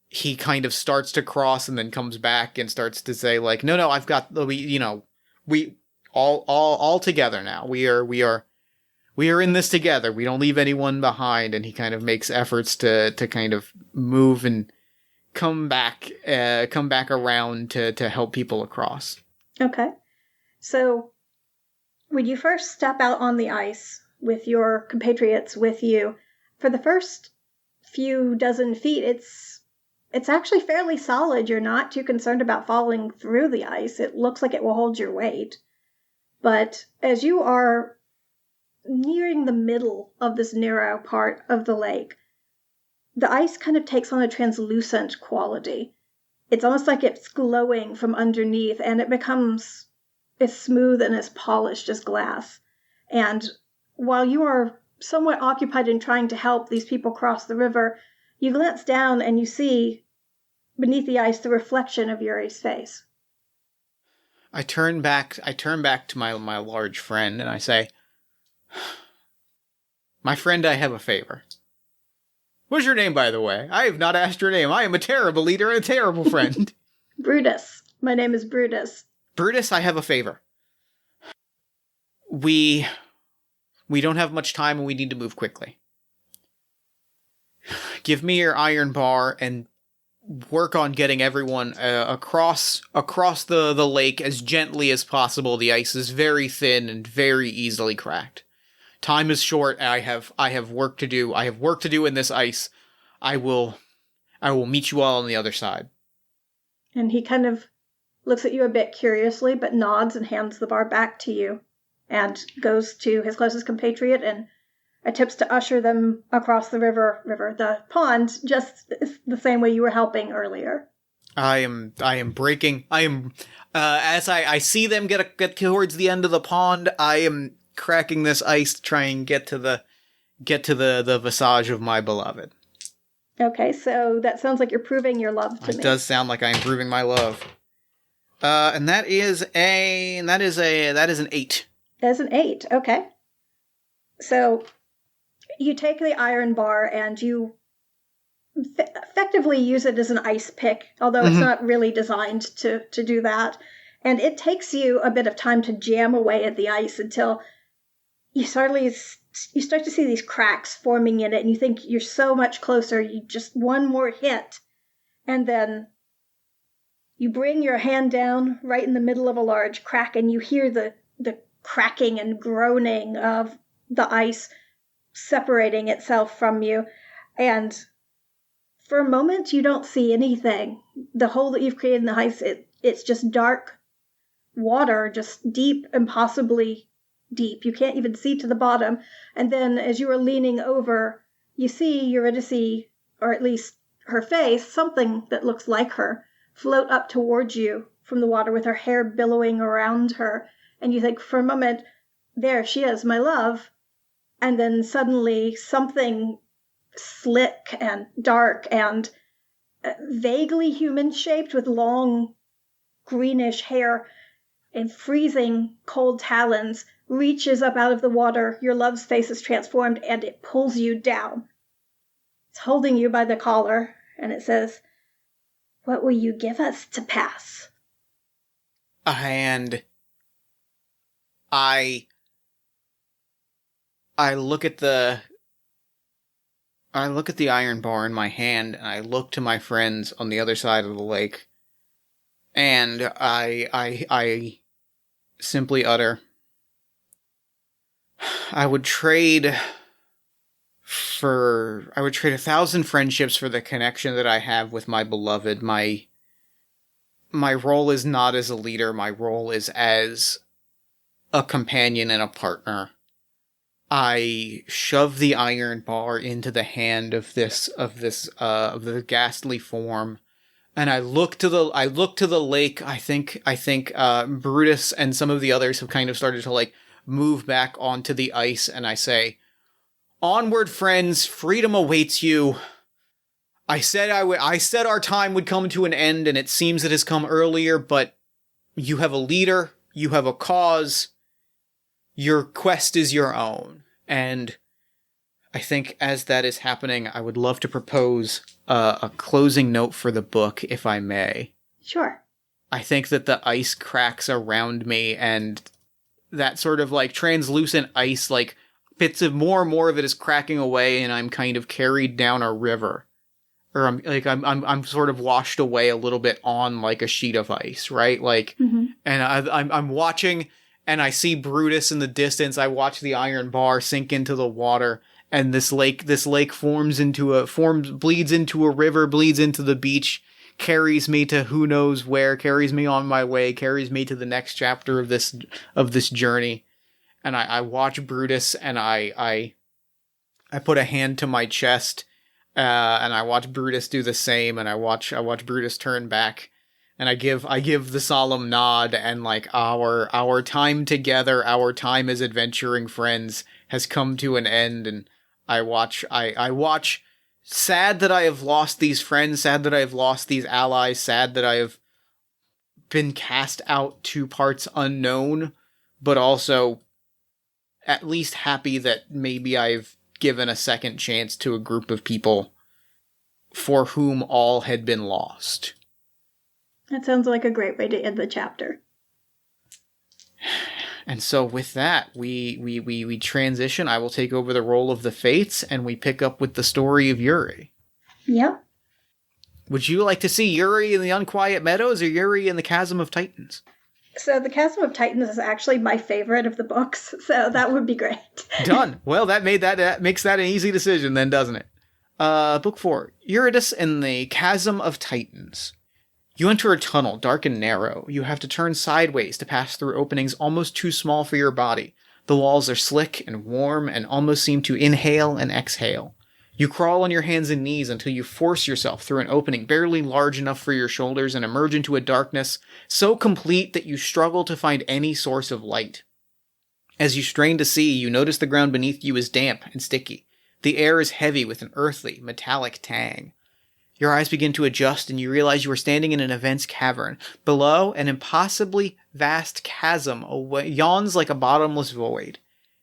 he kind of starts to cross and then comes back and starts to say like, no, I've got we all together now. We are in this together. We don't leave anyone behind. And he kind of makes efforts to kind of move and come back around to help people across. Okay. So when you first step out on the ice with your compatriots with you, for the first few dozen feet, it's actually fairly solid. You're not too concerned about falling through the ice. It looks like it will hold your weight. But as you are nearing the middle of this narrow part of the lake, the ice kind of takes on a translucent quality. It's almost like it's glowing from underneath, and it becomes as smooth and as polished as glass. And while you are somewhat occupied in trying to help these people cross the river, you glance down and you see beneath the ice the reflection of Yuri's face. I turn back to my large friend and I say, my friend, I have a favor. What's your name, by the way? I have not asked your name. I am a terrible leader and a terrible friend. Brutus. My name is Brutus. Brutus, I have a favor. We don't have much time and we need to move quickly. Give me your iron bar and work on getting everyone across the lake as gently as possible. The ice is very thin and very easily cracked. Time is short. And I have work to do. I have work to do in this ice. I will meet you all on the other side. And he kind of looks at you a bit curiously, but nods and hands the bar back to you, and goes to his closest compatriot and attempts to usher them across the the pond, just the same way you were helping earlier. I am breaking. As I see them get towards the end of the pond, I am cracking this ice to try and get to the visage of my beloved. Okay, so that sounds like you're proving your love to me. It does sound like I'm proving my love. And that is an 8. That's an 8. Okay. So you take the iron bar and you effectively use it as an ice pick, although it's not really designed to do that. And it takes you a bit of time to jam away at the ice until you suddenly you start to see these cracks forming in it, and you think you're so much closer. You just one more hit, and then you bring your hand down right in the middle of a large crack, and you hear the cracking and groaning of the ice separating itself from you. And for a moment, you don't see anything. The hole that you've created in the ice, it's just dark water, just deep, impossibly deep. You can't even see to the bottom. And then as you are leaning over, you see Eurydice, or at least her face, something that looks like her, float up towards you from the water with her hair billowing around her. And you think for a moment, there she is, my love. And then suddenly something slick and dark and vaguely human-shaped with long greenish hair and freezing cold talons reaches up out of the water. Your love's face is transformed, and it pulls you down. It's holding you by the collar, and it says, "What will you give us to pass?" And I look at the iron bar in my hand, and I look to my friends on the other side of the lake, and I simply utter, I would trade 1,000 friendships for the connection that I have with my beloved. My role is not as a leader. My role is as a companion and a partner. I shove the iron bar into the hand of the ghastly form, and I look to the lake. I think Brutus and some of the others have kind of started to like move back onto the ice, and I say, "Onward, friends! Freedom awaits you." I said our time would come to an end, and it seems it has come earlier. But you have a leader. You have a cause. Your quest is your own. And I think as that is happening, I would love to propose a closing note for the book, if I may. Sure. I think that the ice cracks around me, and that sort of like translucent ice, like bits of more and more of it is cracking away, and I'm kind of carried down a river. Or I'm sort of washed away a little bit on like a sheet of ice, right? Like, and I'm watching, and I see Brutus in the distance. I watch the iron bar sink into the water, and this lake bleeds into a river, bleeds into the beach, carries me to who knows where, carries me on my way, carries me to the next chapter of this journey. And I watch Brutus, and I put a hand to my chest, and I watch Brutus do the same, and I watch Brutus turn back, and I give the solemn nod, and like our time together, our time as adventuring friends has come to an end, and I watch, sad that I have lost these friends, sad that I have lost these allies, sad that I have been cast out to parts unknown, but also at least happy that maybe I've given a second chance to a group of people for whom all had been lost. That sounds like a great way to end the chapter. And so with that, we transition. I will take over the role of the Fates, and we pick up with the story of Yuri. Yep. Would you like to see Yuri in the Unquiet Meadows or Yuri in the Chasm of Titans? So the Chasm of Titans is actually my favorite of the books, so that would be great. Done. Well, that makes that an easy decision then, doesn't it? Book 4, Eurydice in the Chasm of Titans. You enter a tunnel, dark and narrow. You have to turn sideways to pass through openings almost too small for your body. The walls are slick and warm and almost seem to inhale and exhale. You crawl on your hands and knees until you force yourself through an opening barely large enough for your shoulders and emerge into a darkness so complete that you struggle to find any source of light. As you strain to see, you notice the ground beneath you is damp and sticky. The air is heavy with an earthly, metallic tang. Your eyes begin to adjust, and you realize you are standing in an immense cavern. Below, an impossibly vast chasm yawns like a bottomless void.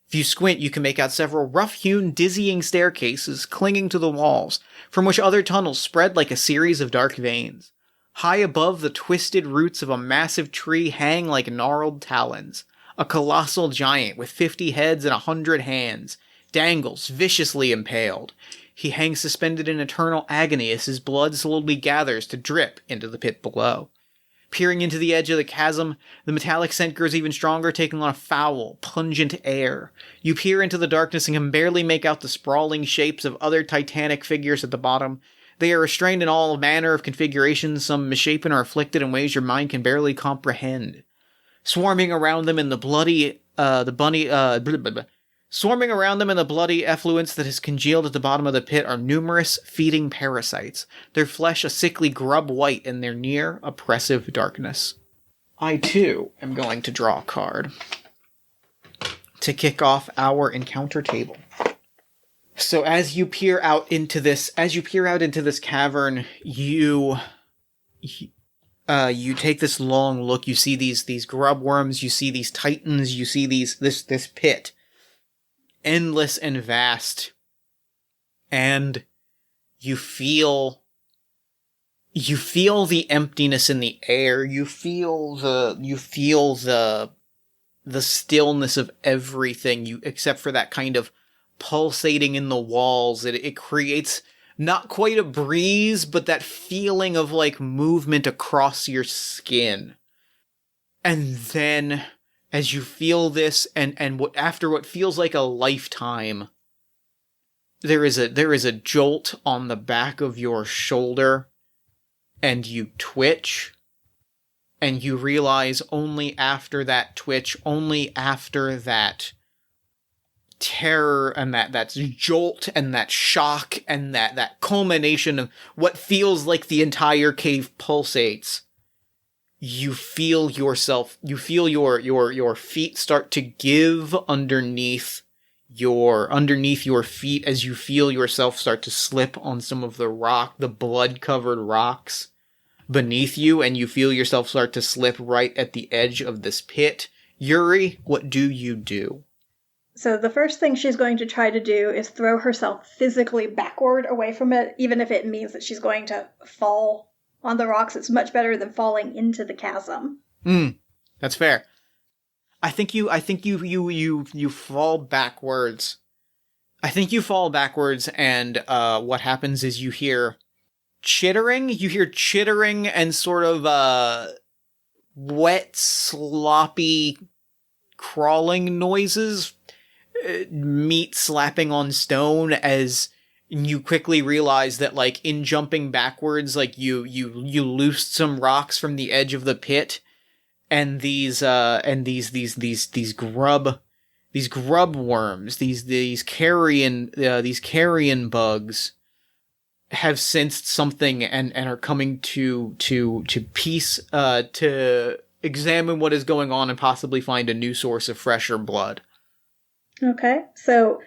If you squint, you can make out several rough-hewn, dizzying staircases clinging to the walls, from which other tunnels spread like a series of dark veins. High above, the twisted roots of a massive tree hang like gnarled talons. A colossal giant with 50 heads and 100 hands. dangles, viciously impaled. He hangs suspended in eternal agony as his blood slowly gathers to drip into the pit below. Peering into the edge of the chasm, the metallic scent grows even stronger, taking on a foul, pungent air. You peer into the darkness and can barely make out the sprawling shapes of other titanic figures at the bottom. They are restrained in all manner of configurations, some misshapen or afflicted in ways your mind can barely comprehend. Swarming around them in the bloody, Swarming around them in the bloody effluence that has congealed at the bottom of the pit are numerous feeding parasites, their flesh a sickly grub white in their near oppressive darkness. I, too, am going to draw a card to kick off our encounter table. So as you peer out into this cavern, you take this long look. You see these grub worms. You see these titans. You see this pit, endless and vast, and you feel the emptiness in the air. You feel the stillness of everything. Except for that kind of pulsating in the walls. It creates not quite a breeze, but that feeling of like movement across your skin. And then, as you feel this, after what feels like a lifetime, there is a jolt on the back of your shoulder, and you twitch, and you realize only after that twitch, only after that terror and that jolt and that shock and that culmination of what feels like the entire cave pulsates, you feel your feet start to give underneath your feet as you feel yourself start to slip on some of the blood-covered rocks beneath you, and you feel yourself start to slip right at the edge of this pit. Yuri, what do you do? So the first thing she's going to try to do is throw herself physically backward away from it, even if it means that she's going to fall on the rocks. It's much better than falling into the chasm. That's fair. I think you fall backwards. I think you fall backwards, and what happens is you hear chittering. You hear chittering and sort of wet, sloppy, crawling noises. Meat slapping on stone, as you quickly realize that, like, in jumping backwards, like, you loosed some rocks from the edge of the pit, and these grub worms, these carrion bugs have sensed something and are coming to examine what is going on and possibly find a new source of fresher blood. Okay, so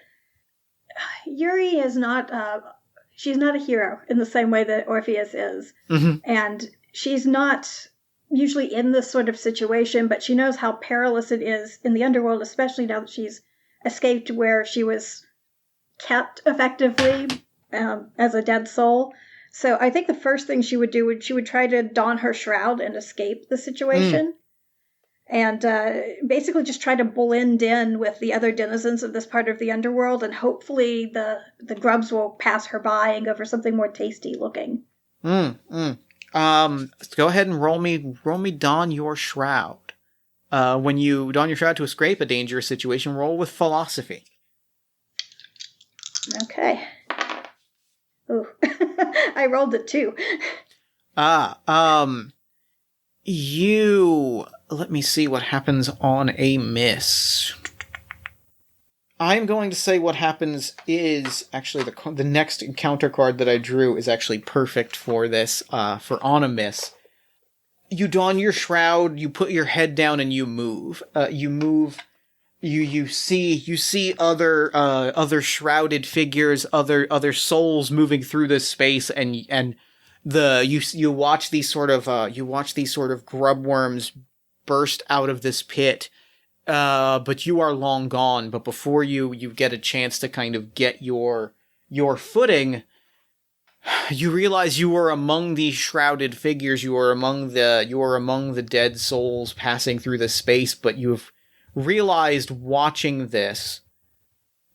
Yuri is she's not a hero in the same way that Orpheus is. Mm-hmm. And she's not usually in this sort of situation, but she knows how perilous it is in the underworld, especially now that she's escaped where she was kept effectively as a dead soul. So I think the first thing she would do she would try to don her shroud and escape the situation. And basically just try to blend in with the other denizens of this part of the underworld, and hopefully the grubs will pass her by and go for something more tasty looking. Go ahead and roll me don your shroud. When you don your shroud to escape a dangerous situation, roll with philosophy. Okay. Ooh. I rolled a 2. Let me see what happens on a miss. I'm going to say what happens is actually the next encounter card that I drew is actually perfect for this, for on a miss. You don your shroud, you put your head down, and you move. You see other shrouded figures, other souls moving through this space, and you watch these sort of grub worms burst out of this pit, but you are long gone. But before you get a chance to kind of get your footing, you realize you are among these shrouded figures. You are among the dead souls passing through this space. But you've realized watching this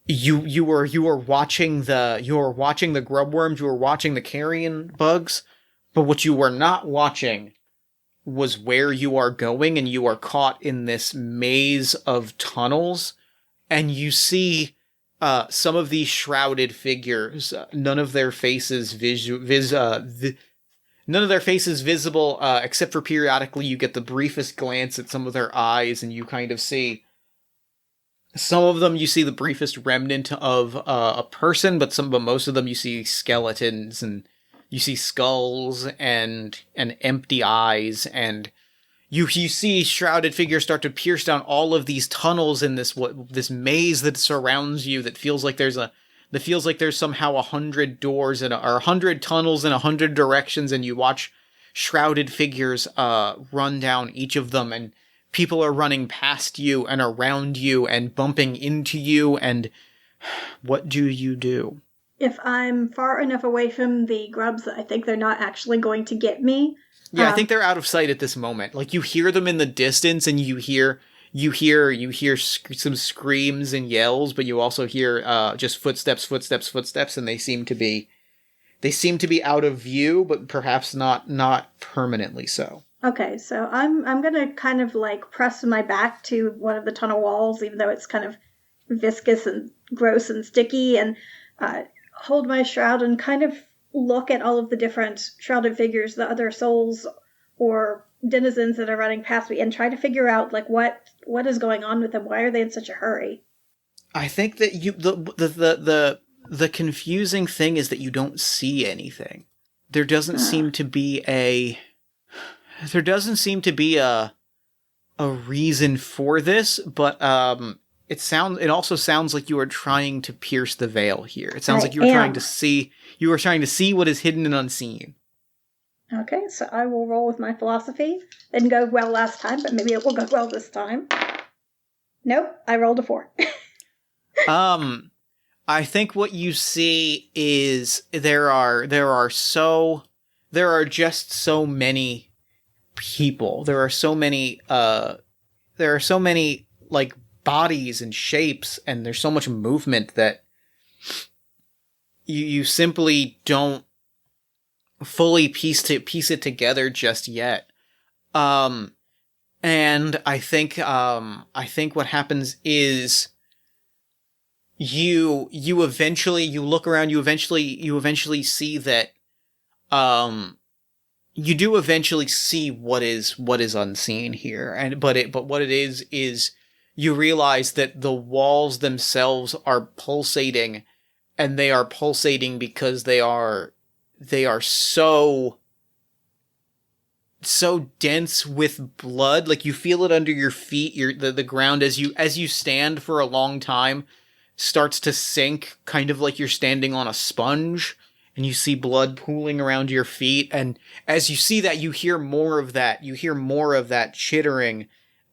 you were watching the grub worms, you were watching the carrion bugs, but what you were not watching was where you are going, and you are caught in this maze of tunnels, and you see some of these shrouded figures, none of their faces none of their faces visible, except for periodically you get the briefest glance at some of their eyes, and you kind of see some of them. You see the briefest remnant of a person, but most of them you see skeletons, and you see skulls and empty eyes, and you see shrouded figures start to pierce down all of these tunnels in this maze that surrounds you. That feels like there's somehow 100 doors or 100 tunnels in 100 directions, and you watch shrouded figures run down each of them, and people are running past you and around you and bumping into you. And what do you do? If I'm far enough away from the grubs that I think they're not actually going to get me. Yeah, I think they're out of sight at this moment. Like, you hear them in the distance, and you hear some screams and yells, but you also hear just footsteps, and they seem to be out of view, but perhaps not permanently so. Okay, so I'm gonna kind of like press my back to one of the tunnel walls, even though it's kind of viscous and gross and sticky, and hold my shroud and kind of look at all of the different shrouded figures, the other souls or denizens that are running past me, and try to figure out like what is going on with them. Why are they in such a hurry? I think that the confusing thing is that you don't see anything. There doesn't seem to be a reason for this, but it also sounds like you are trying to pierce the veil here. It sounds like you are trying to see what is hidden and unseen. Okay, so I will roll with my philosophy. Didn't go well last time, but maybe it will go well this time. Nope, I rolled a 4. I think what you see is there are just so many people. There are so many like bodies and shapes, and there's so much movement that you simply don't fully piece it together just yet. And I think what happens is you look around, you eventually see that you do eventually see what is unseen here, but what it is you realize that the walls themselves are pulsating, and they are pulsating because they are so dense with blood. Like, you feel it under your feet. The ground as you stand for a long time starts to sink, kind of like you're standing on a sponge, and you see blood pooling around your feet. And as you see that, you hear more of that. You hear more of that chittering,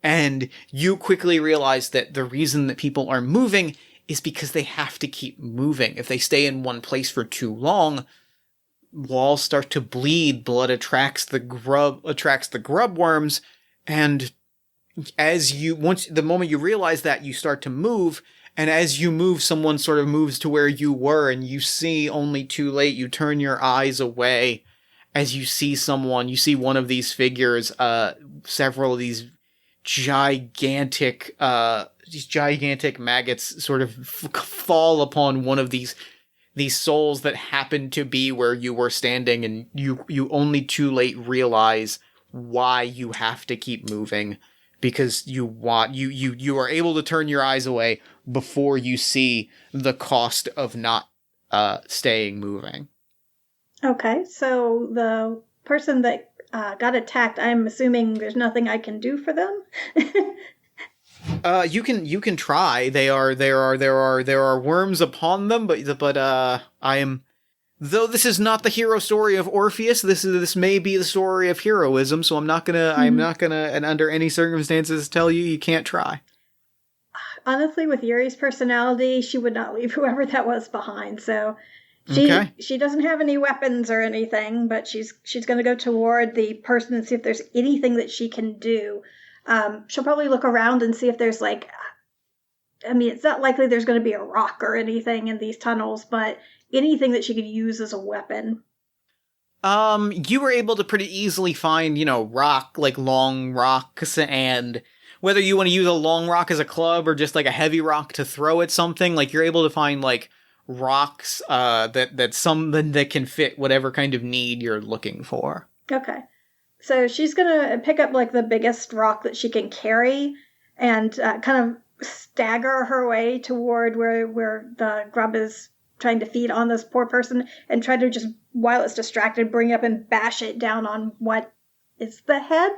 and you quickly realize that the reason that people are moving is because they have to keep moving. If they stay in one place for too long, walls start to bleed. Blood attracts the grub worms, and the moment you realize that, you start to move. And as you move, someone sort of moves to where you were, and you see only too late. You turn your eyes away as you see one of these figures, several of these gigantic maggots sort of fall upon one of these souls that happen to be where you were standing, and you only too late realize why you have to keep moving, because you are able to turn your eyes away before you see the cost of not staying moving. Okay, so the person that got attacked, I'm assuming there's nothing I can do for them? You can try. There are worms upon them, but I am. Though this is not the hero story of Orpheus, this may be the story of heroism. So I'm not gonna, and under any circumstances, tell you can't try. Honestly, with Yuri's personality, she would not leave whoever that was behind. So she doesn't have any weapons or anything, but she's going to go toward the person and see if there's anything that she can do. She'll probably look around and see if there's like I mean, it's not likely there's going to be a rock or anything in these tunnels, but anything that she could use as a weapon. You were able to pretty easily find, rock, like long rocks, and whether you want to use a long rock as a club or just like a heavy rock to throw at something, like you're able to find like rocks, that's something that can fit whatever kind of need you're looking for. Okay. So she's going to pick up like the biggest rock that she can carry and kind of stagger her way toward where the grub is trying to feed on this poor person and try to just, while it's distracted, bring it up and bash it down on what is the head.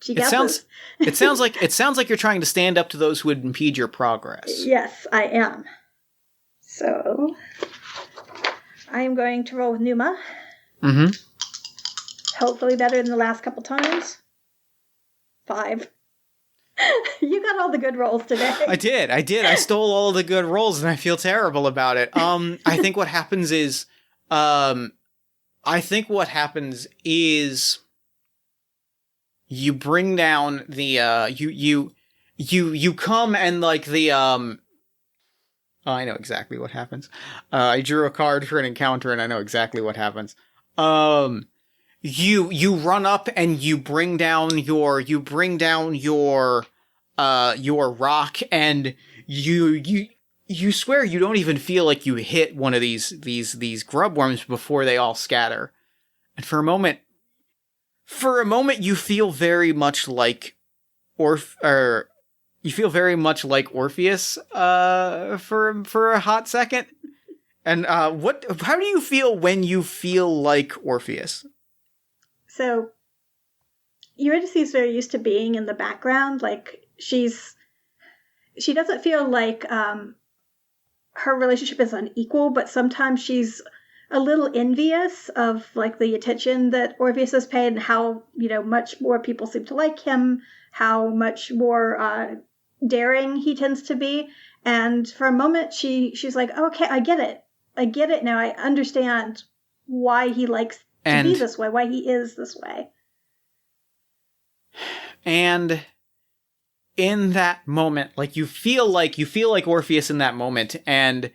She guesses. It sounds like you're trying to stand up to those who would impede your progress. Yes, I am. So I am going to roll with Numa. Mm-hmm. Hopefully better than the last couple times. 5. You got all the good rolls today. I did. I stole all the good rolls and I feel terrible about it. I think what happens is you bring down the you come and like the oh, I know exactly what happens. I drew a card for an encounter and I know exactly what happens. You run up and you bring down your rock, and you swear you don't even feel like you hit one of these grub worms before they all scatter. And for a moment you feel very much like Orpheus for a hot second. And how do you feel when you feel like Orpheus? So Eurydice is very used to being in the background. Like she doesn't feel like her relationship is unequal, but sometimes she's a little envious of like the attention that Orpheus has paid and how, much more people seem to like him, how much more daring he tends to be. And for a moment she's like, okay, I get it now. I understand why he likes to be this way, why he is this way. And in that moment, like you feel like Orpheus in that moment, and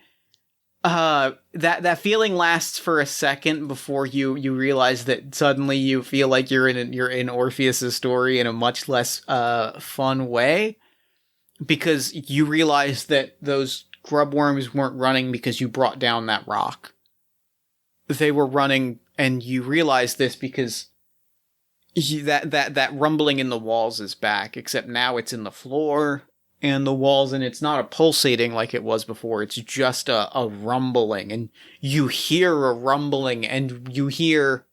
that feeling lasts for a second before you realize that suddenly you feel like you're in Orpheus's story in a much less fun way, because you realize that those grub worms weren't running because you brought down that rock. They were running, and you realize this because that rumbling in the walls is back, except now it's in the floor and the walls, and it's not a pulsating like it was before. It's just a rumbling, and you hear a rumbling, and you hear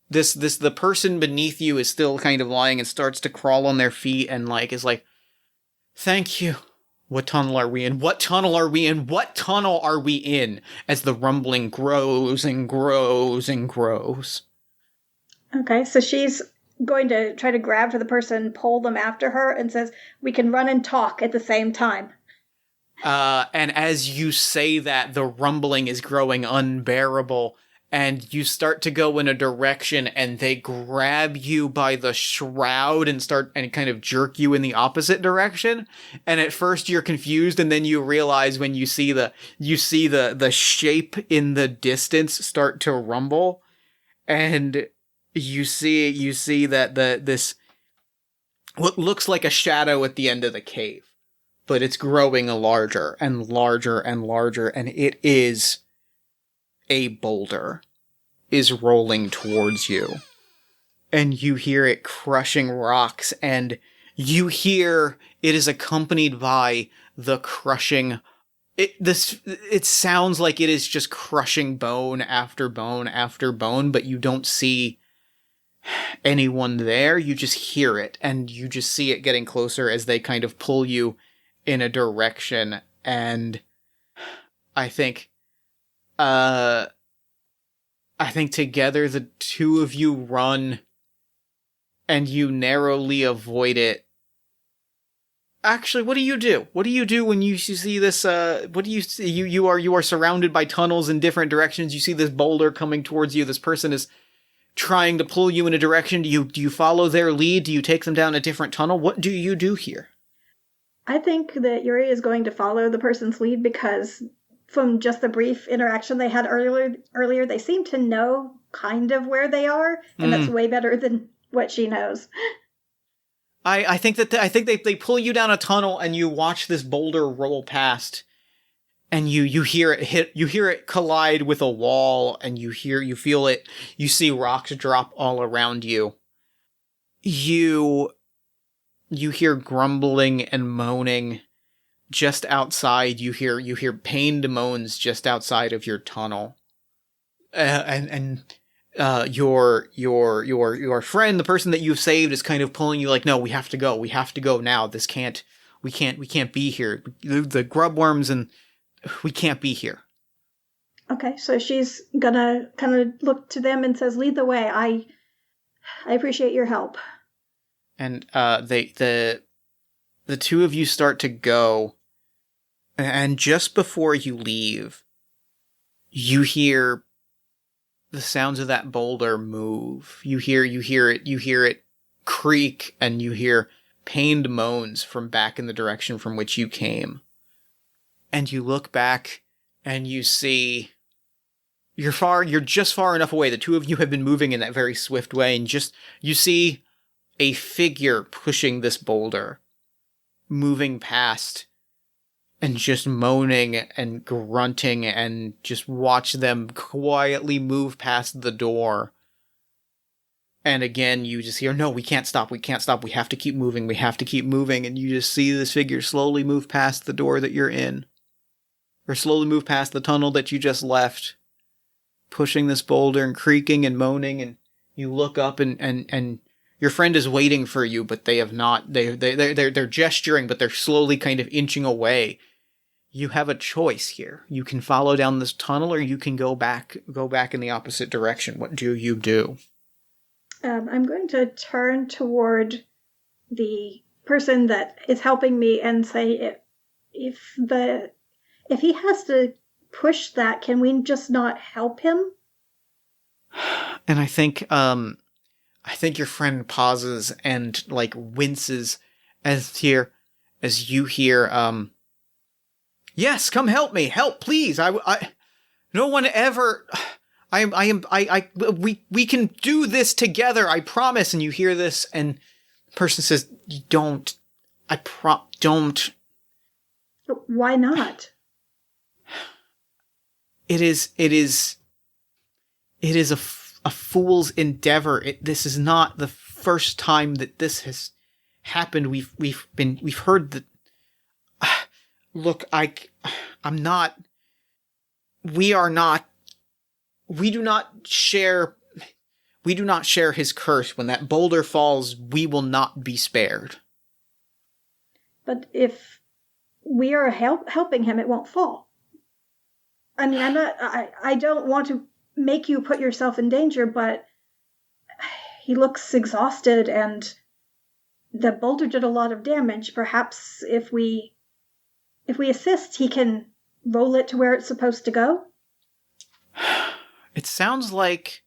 the person beneath you is still kind of lying and starts to crawl on their feet and is like, thank you. What tunnel are we in? What tunnel are we in? What tunnel are we in? As the rumbling grows and grows and grows. Okay, so she's going to try to grab for the person, pull them after her, and says, we can run and talk at the same time. And as you say that, the rumbling is growing unbearable, and you start to go in a direction, and they grab you by the shroud and kind of jerk you in the opposite direction. And at first you're confused, and then you realize when you see the shape in the distance start to rumble, and you see that this what looks like a shadow at the end of the cave, but it's growing larger and larger and larger, and it is a boulder is rolling towards you. And you hear it crushing rocks, and you hear it is accompanied by the crushing. It sounds like it is just crushing bone after bone after bone, but you don't see anyone there. You just hear it, and you just see it getting closer as they kind of pull you in a direction. And I think together the two of you run, and you narrowly avoid it. Actually, what do you do? What do you do when you see this? What do you see? You are surrounded by tunnels in different directions. You see this boulder coming towards you. This person is trying to pull you in a direction. Do you follow their lead? Do you take them down a different tunnel? What do you do here? I think that Yuri is going to follow the person's lead because from just the brief interaction they had earlier, they seem to know kind of where they are, and that's way better than what she knows. I think that I think they pull you down a tunnel and you watch this boulder roll past, and you hear it collide with a wall, and you feel it, you see rocks drop all around you. You hear grumbling and moaning just outside. You hear pained moans just outside of your tunnel. Your friend, the person that you've saved, is kind of pulling you like, no, we have to go now. We can't be here. The grub worms, and we can't be here. Okay, so she's gonna kind of look to them and says, lead the way. I appreciate your help. And the two of you start to go, and just before you leave, you hear the sounds of that boulder move. You hear it creak, and you hear pained moans from back in the direction from which you came. And you look back and you see you're just far enough away. The two of you have been moving in that very swift way, and just you see a figure pushing this boulder, moving past, and just moaning and grunting, and just watch them quietly move past the door. And again, you just hear, no, we can't stop, we have to keep moving, and you just see this figure slowly move past the door that you're in, or slowly move past the tunnel that you just left, pushing this boulder and creaking and moaning, and you look up, and your friend is waiting for you, but they have not, they're gesturing, but they're slowly kind of inching away. You have a choice here. You can follow down this tunnel, or you can go back in the opposite direction. What do you do? I'm going to turn toward the person that is helping me and say, if he has to push that, can we just not help him? And I think your friend pauses and like winces as you hear, yes, come help me, help, please. No one ever. We can do this together, I promise. And you hear this, and the person says, you don't. Don't. Why not? It is a fool's endeavor. This is not the first time that this has happened. We've heard that. Look, I'm not. We do not share his curse. When that boulder falls, we will not be spared. But if we are helping him, it won't fall. I mean, I don't want to make you put yourself in danger, but he looks exhausted, and the boulder did a lot of damage. Perhaps if we assist, he can roll it to where it's supposed to go. It sounds like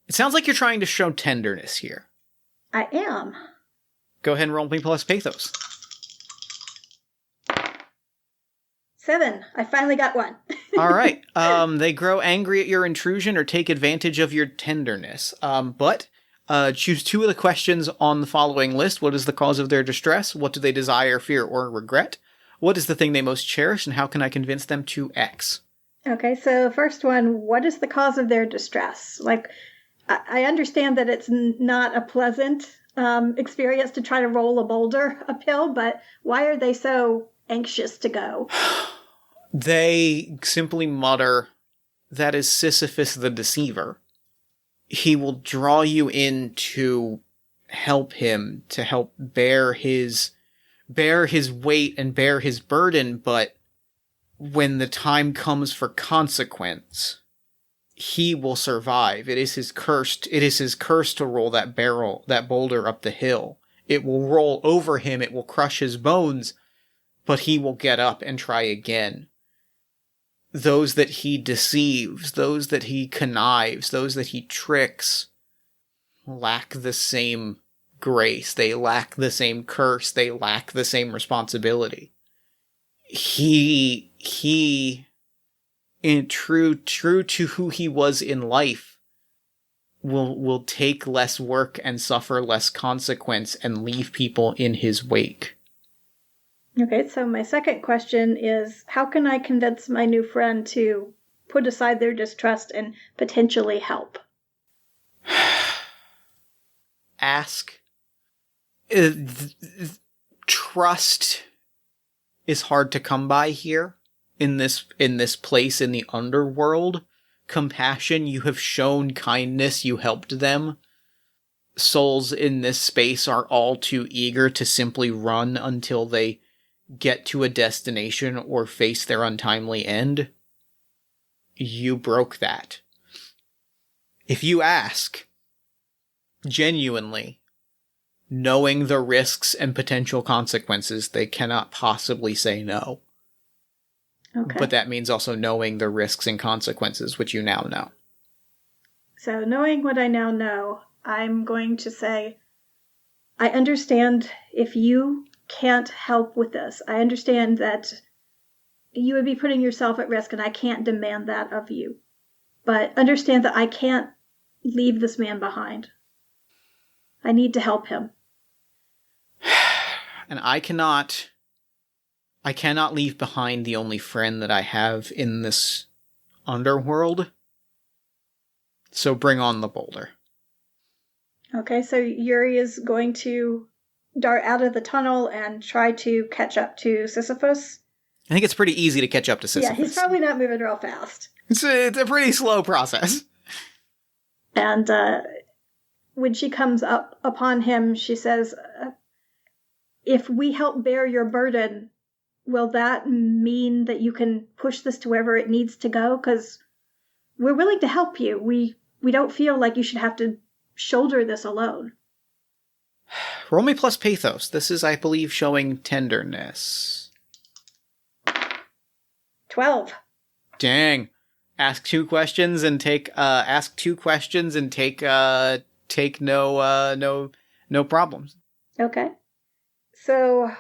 you're trying to show tenderness here. I am. Go ahead and roll me plus pathos. 7. I finally got one. All right. They grow angry at your intrusion or take advantage of your tenderness. But choose 2 of the questions on the following list. What is the cause of their distress? What do they desire, fear, or regret? What is the thing they most cherish, and how can I convince them to X? Okay, so first one, what is the cause of their distress? Like, I understand that it's not a pleasant experience to try to roll a boulder uphill, but why are they so anxious to go? They simply mutter, that is Sisyphus the Deceiver. He will draw you in to help him, to help bear his weight and bear his burden, but when the time comes for consequence, he will survive. It is his curse to roll that boulder up the hill. It will roll over him, it will crush his bones, but he will get up and try again. Those that he deceives, those that he connives, those that he tricks, lack the same grace. They lack the same curse. They lack the same responsibility. He, in true to who he was in life, will take less work and suffer less consequence and leave people in his wake. Okay, so my second question is, how can I convince my new friend to put aside their distrust and potentially help? Ask. Trust is hard to come by here in this place in the underworld. Compassion, you have shown kindness, you helped them. Souls in this space are all too eager to simply run until they get to a destination or face their untimely end. You broke that. If you ask, genuinely, knowing the risks and potential consequences, they cannot possibly say no. Okay. But that means also knowing the risks and consequences, which you now know. So knowing what I now know, I'm going to say, I understand if you can't help with this. I understand that you would be putting yourself at risk, and I can't demand that of you. But understand that I can't leave this man behind. I need to help him. And I cannot leave behind the only friend that I have in this underworld. So bring on the boulder. Okay, so Yuri is going to dart out of the tunnel and try to catch up to Sisyphus. I think it's pretty easy to catch up to Sisyphus. Yeah, he's probably not moving real fast. It's a pretty slow process. And when she comes up upon him, she says, if we help bear your burden, will that mean that you can push this to wherever it needs to go? Because we're willing to help you. We don't feel like you should have to shoulder this alone. Roll me plus pathos. This is, I believe, showing tenderness. 12. Dang. Ask two questions and take no problems. Okay. So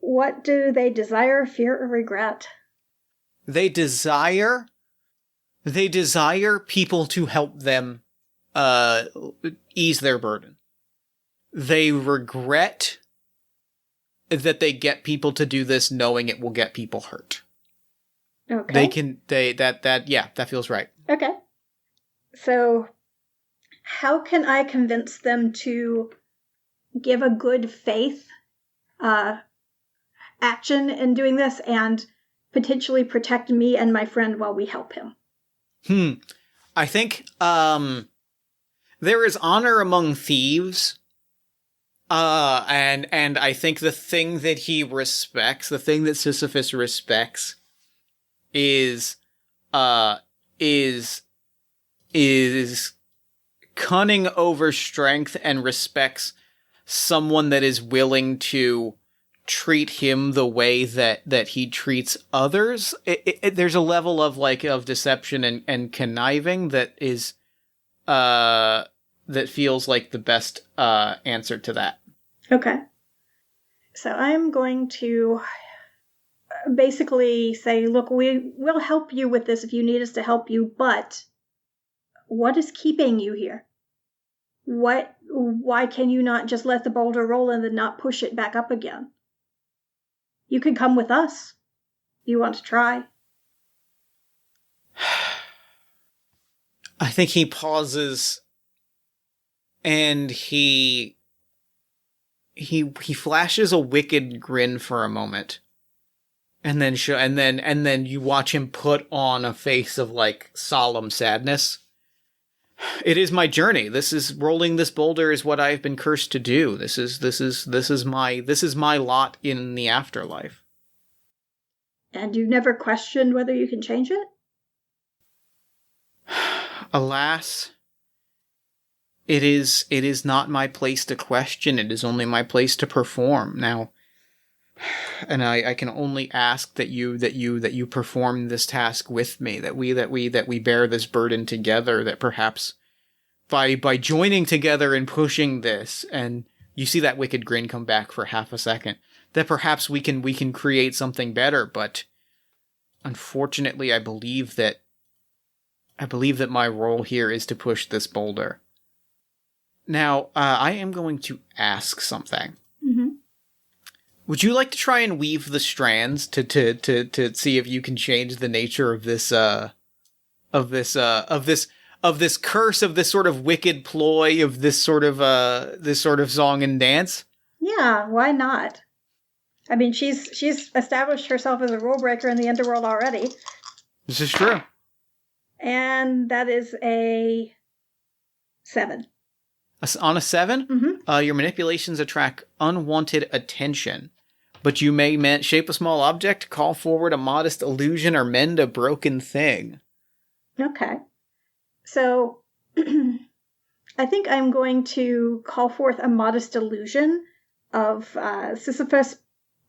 what do they desire, fear, or regret? They desire people to help them ease their burden. They regret that they get people to do this knowing it will get people hurt. Okay. That feels right. Okay. So how can I convince them to give a good faith action in doing this and potentially protect me and my friend while we help him? I think there is honor among thieves. And I think the thing that he respects, the thing that Sisyphus respects is cunning over strength and respects someone that is willing to treat him the way that he treats others. There's a level of deception and conniving that is that feels like the best answer to that. Okay. So I'm going to basically say, look, we will help you with this if you need us to help you, but what is keeping you here? Why can you not just let the boulder roll and then not push it back up again? You can come with us. You want to try? I think he pauses and he flashes a wicked grin for a moment. And then you watch him put on a face of solemn sadness. It is my journey. Rolling this boulder is what I've been cursed to do. This is my lot in the afterlife. And you've never questioned whether you can change it? Alas, it is not my place to question. It is only my place to perform. Now, and I can only ask that you perform this task with me, that we bear this burden together, that perhaps by joining together and pushing this and you see that wicked grin come back for half a second. That perhaps we can create something better, but unfortunately, I believe that my role here is to push this boulder. Now, I am going to ask something. Mm-hmm. Would you like to try and weave the strands to see if you can change the nature of this curse, of this sort of wicked ploy, of this sort of song and dance? Yeah, why not? I mean, she's established herself as a rule breaker in the underworld already. This is true. And that is a 7. On a 7, Mm-hmm. Your manipulations attract unwanted attention, but you may shape a small object, call forward a modest illusion, or mend a broken thing. Okay. So I think I'm going to call forth a modest illusion of Sisyphus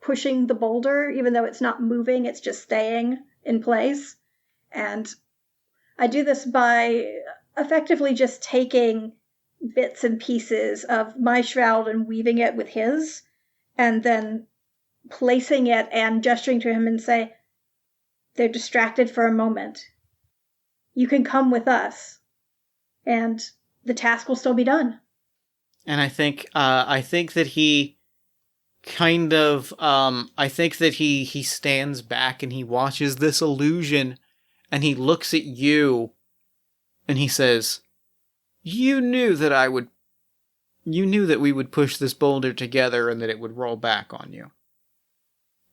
pushing the boulder, even though it's not moving, it's just staying in place. And I do this by effectively just taking bits and pieces of my shroud and weaving it with his, and then placing it and gesturing to him and say, they're distracted for a moment. You can come with us, and the task will still be done. And I think that he kind of, I think that he stands back and he watches this illusion, and he looks at you, and he says, You knew that we would push this boulder together and that it would roll back on you.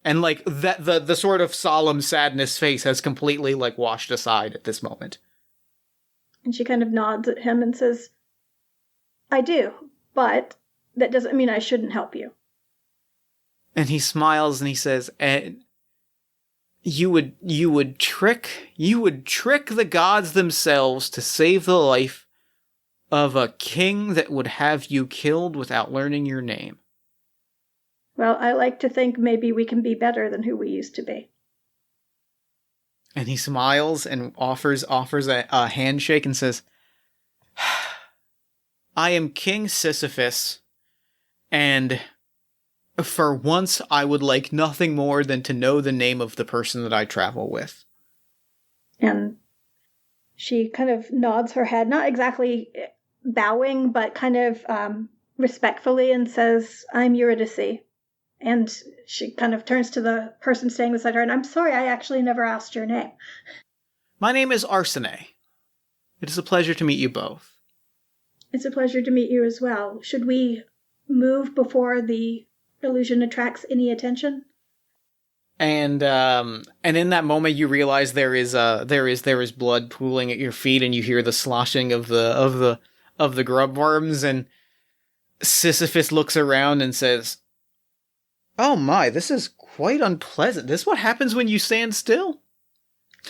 And like that, the sort of solemn sadness face has completely like washed aside at this moment. And she kind of nods at him and says, I do, but that doesn't mean I shouldn't help you. And he smiles and he says, and you would trick the gods themselves to save the life of a king that would have you killed without learning your name. Well, I like to think maybe we can be better than who we used to be. And he smiles and offers a handshake and says, I am King Sisyphus, and for once I would like nothing more than to know the name of the person that I travel with. And she kind of nods her head, not exactly bowing, but kind of respectfully, and says, I'm Eurydice. And she kind of turns to the person staying beside her, and I'm sorry, I actually never asked your name. My name is Arsene. It is a pleasure to meet you both. It's a pleasure to meet you as well. Should we move before the illusion attracts any attention? And in that moment, you realize there is blood pooling at your feet, and you hear the sloshing of the grub worms. And Sisyphus looks around and says, "Oh my, this is quite unpleasant. This is what happens when you stand still."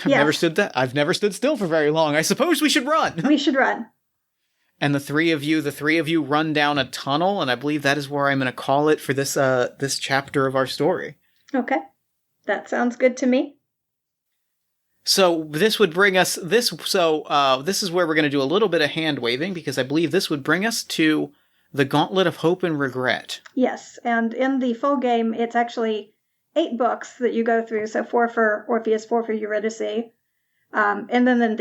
I've never stood still for very long. I suppose we should run. We should run. And the three of you run down a tunnel, and I believe that is where I'm going to call it for this chapter of our story. Okay. That sounds good to me. So this would bring us this is where we're going to do a little bit of hand waving, because I believe this would bring us to the Gauntlet of Hope and Regret. Yes, and in the full game, it's actually 8 books that you go through. So 4 for Orpheus, 4 for Eurydice. And then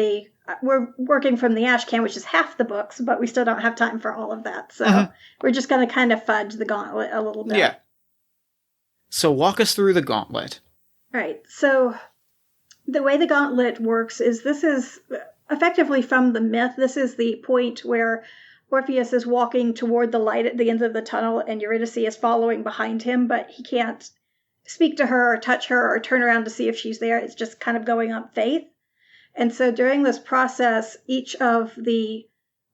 we're working from the ash can, which is half the books, but we still don't have time for all of that. So we're just going to kind of fudge the gauntlet a little bit. Yeah. So walk us through the gauntlet. Right. So the way the gauntlet works is this is effectively from the myth. This is the point where Orpheus is walking toward the light at the end of the tunnel, and Eurydice is following behind him, but he can't speak to her or touch her or turn around to see if she's there. It's just kind of going on faith. And so during this process, each of the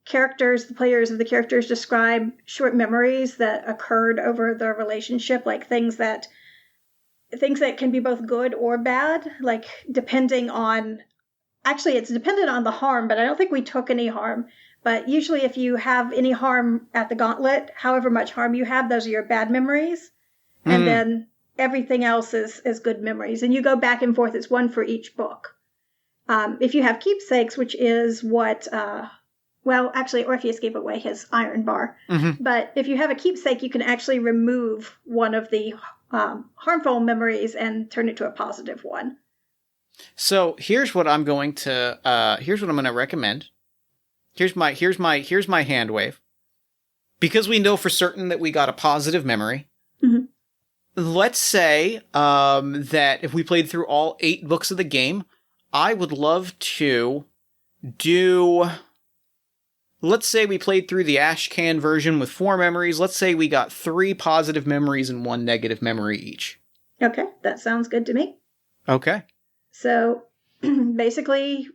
characters, the players of the characters, describe short memories that occurred over the relationship, like things that can be both good or bad, like depending on, actually it's dependent on the harm, but I don't think we took any harm. But usually if you have any harm at the gauntlet, however much harm you have, those are your bad memories. And then everything else is good memories. And you go back and forth. It's one for each book. If you have keepsakes, which is what well, actually, Orpheus gave away his iron bar. Mm-hmm. But if you have a keepsake, you can actually remove one of the harmful memories and turn it to a positive one. So here's what I'm going to recommend. Here's my hand wave. Because we know for certain that we got a positive memory. Mm-hmm. Let's say that if we played through all 8 books of the game, I would love to do... Let's say we played through the Ashcan version with 4 memories. Let's say we got 3 positive memories and 1 negative memory each. Okay, that sounds good to me. Okay. So basically,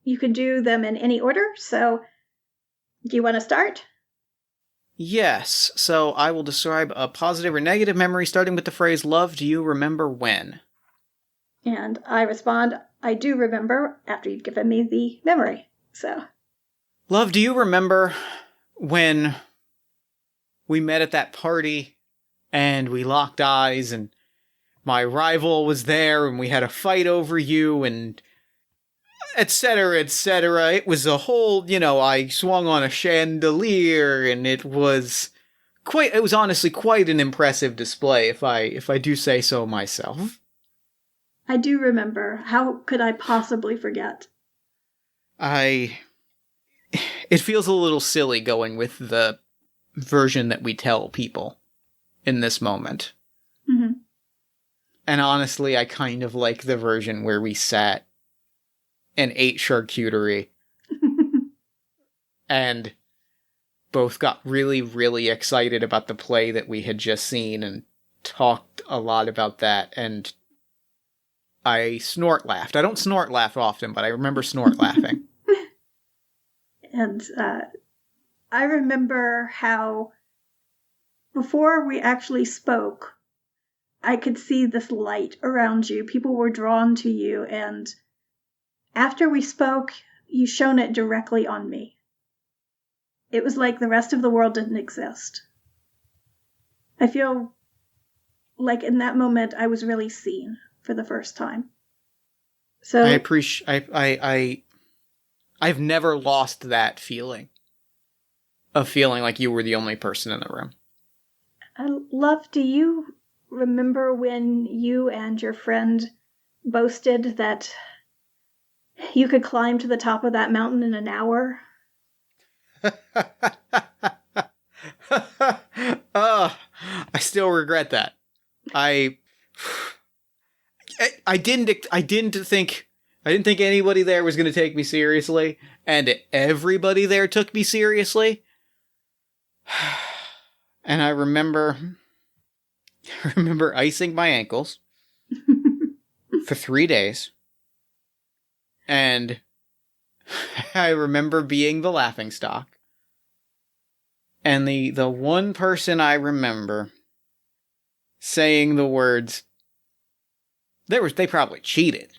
you can do them in any order. So do you want to start? Yes. So I will describe a positive or negative memory starting with the phrase, "Love, do you remember when?" And I respond, I do remember, after you've given me the memory. So... Love, do you remember when we met at that party and we locked eyes and my rival was there and we had a fight over you and etc., etc. It was a whole, I swung on a chandelier and it was honestly quite an impressive display if I do say so myself. I do remember. How could I possibly forget? It feels a little silly going with the version that we tell people in this moment. Mm-hmm. And honestly, I kind of like the version where we sat and ate charcuterie and both got really, really excited about the play that we had just seen and talked a lot about that. And I snort laughed. I don't snort laugh often, but I remember snort laughing. And I remember how before we actually spoke, I could see this light around you. People were drawn to you. And after we spoke, you shone it directly on me. It was like the rest of the world didn't exist. I feel like in that moment, I was really seen for the first time. So I appreciate... I've never lost that feeling. Of feeling like you were the only person in the room. Love, do you remember when you and your friend boasted that you could climb to the top of that mountain in an hour? I still regret that. I didn't think anybody there was going to take me seriously, and everybody there took me seriously. And I remember icing my ankles for 3 days. And I remember being the laughingstock. And the one person I remember saying the words, they probably cheated.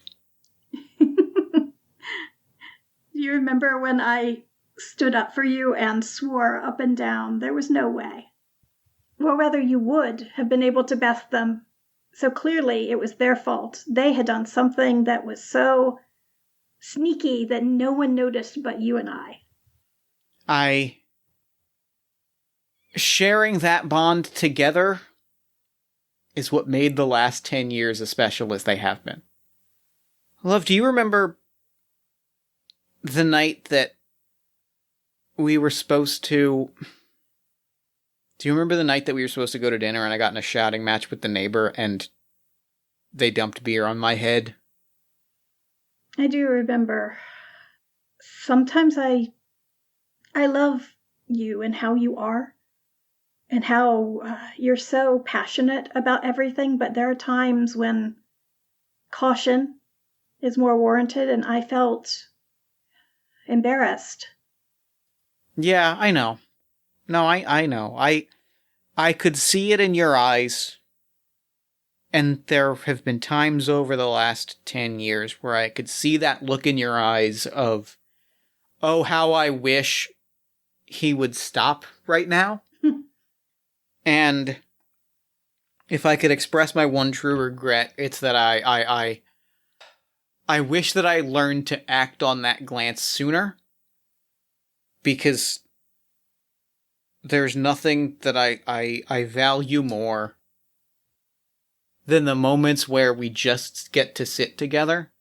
Do you remember when I stood up for you and swore up and down there was no way? Or rather, you would have been able to best them. So clearly it was their fault. They had done something that was so sneaky that no one noticed but you and I. Sharing that bond together is what made the last 10 years as special as they have been. Love, do you remember the night that we were supposed to... Do you remember the night that we were supposed to go to dinner and I got in a shouting match with the neighbor and they dumped beer on my head? I do remember. Sometimes I love you and how you are and how you're so passionate about everything, but there are times when caution is more warranted, and I felt embarrassed. Yeah, I know. No, I know. I could see it in your eyes. And there have been times over the last 10 years where I could see that look in your eyes of, oh, how I wish he would stop right now. And if I could express my one true regret, it's that I wish that I learned to act on that glance sooner. because there's nothing that I value more than the moments where we just get to sit together.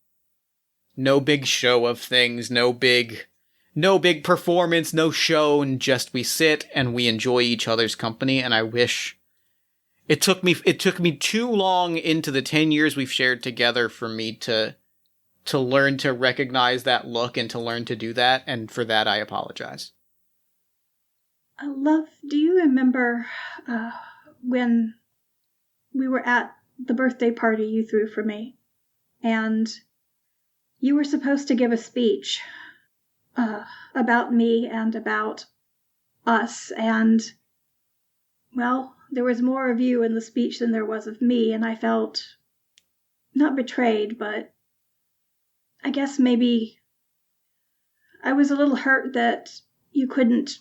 No big show of things, no big performance, no show, and just we sit and we enjoy each other's company. And I wish it took me too long into the 10 years we've shared together for me to learn to recognize that look and to learn to do that, and for that I apologize. Love, do you remember when we were at the birthday party you threw for me, and you were supposed to give a speech about me and about us, and, well, there was more of you in the speech than there was of me, and I felt not betrayed, but I guess maybe I was a little hurt that you couldn't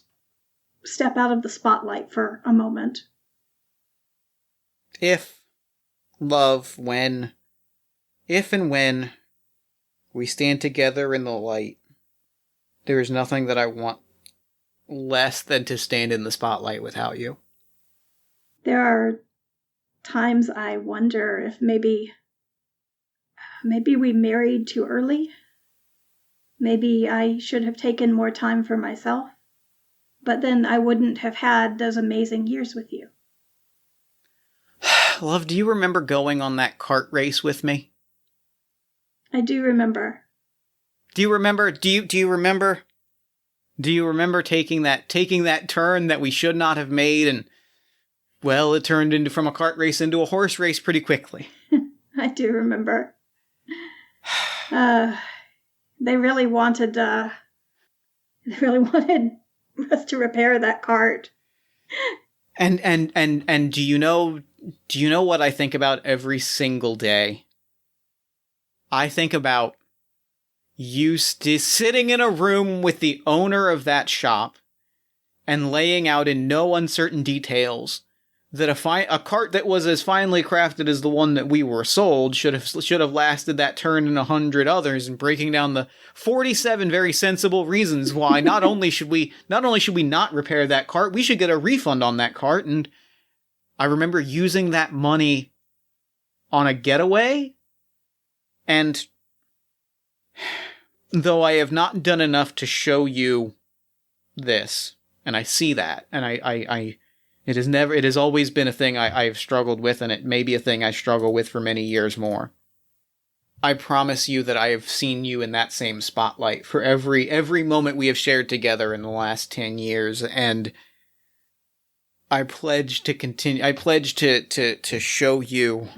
step out of the spotlight for a moment. If and when we stand together in the light, there is nothing that I want less than to stand in the spotlight without you. There are times I wonder if maybe we married too early. Maybe I should have taken more time for myself. But then I wouldn't have had those amazing years with you. Love, do you remember going on that kart race with me? I do remember. Do you remember taking that turn that we should not have made, and, well, it turned from a kart race into a horse race pretty quickly. I do remember. They really wanted us to repair that cart. And do you know what I think about every single day? I think about you sitting in a room with the owner of that shop and laying out in no uncertain details that a cart that was as finely crafted as the one that we were sold should have lasted that turn and 100 others, and breaking down the 47 very sensible reasons why not only should we not repair that cart, we should get a refund on that cart. And I remember using that money on a getaway, and though I have not done enough to show you this, and I see that, and it has always been a thing I've struggled with, and it may be a thing I struggle with for many years more. I promise you that I have seen you in that same spotlight for every moment we have shared together in the last 10 years, and I pledge to continue. I pledge to show you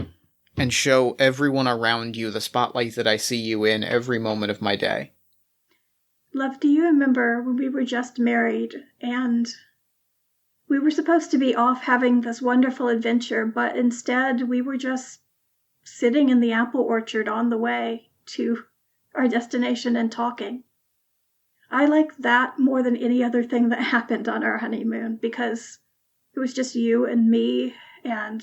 and show everyone around you the spotlight that I see you in every moment of my day. Love, do you remember when we were just married and we were supposed to be off having this wonderful adventure, but instead we were just sitting in the apple orchard on the way to our destination and talking? I like that more than any other thing that happened on our honeymoon, because it was just you and me and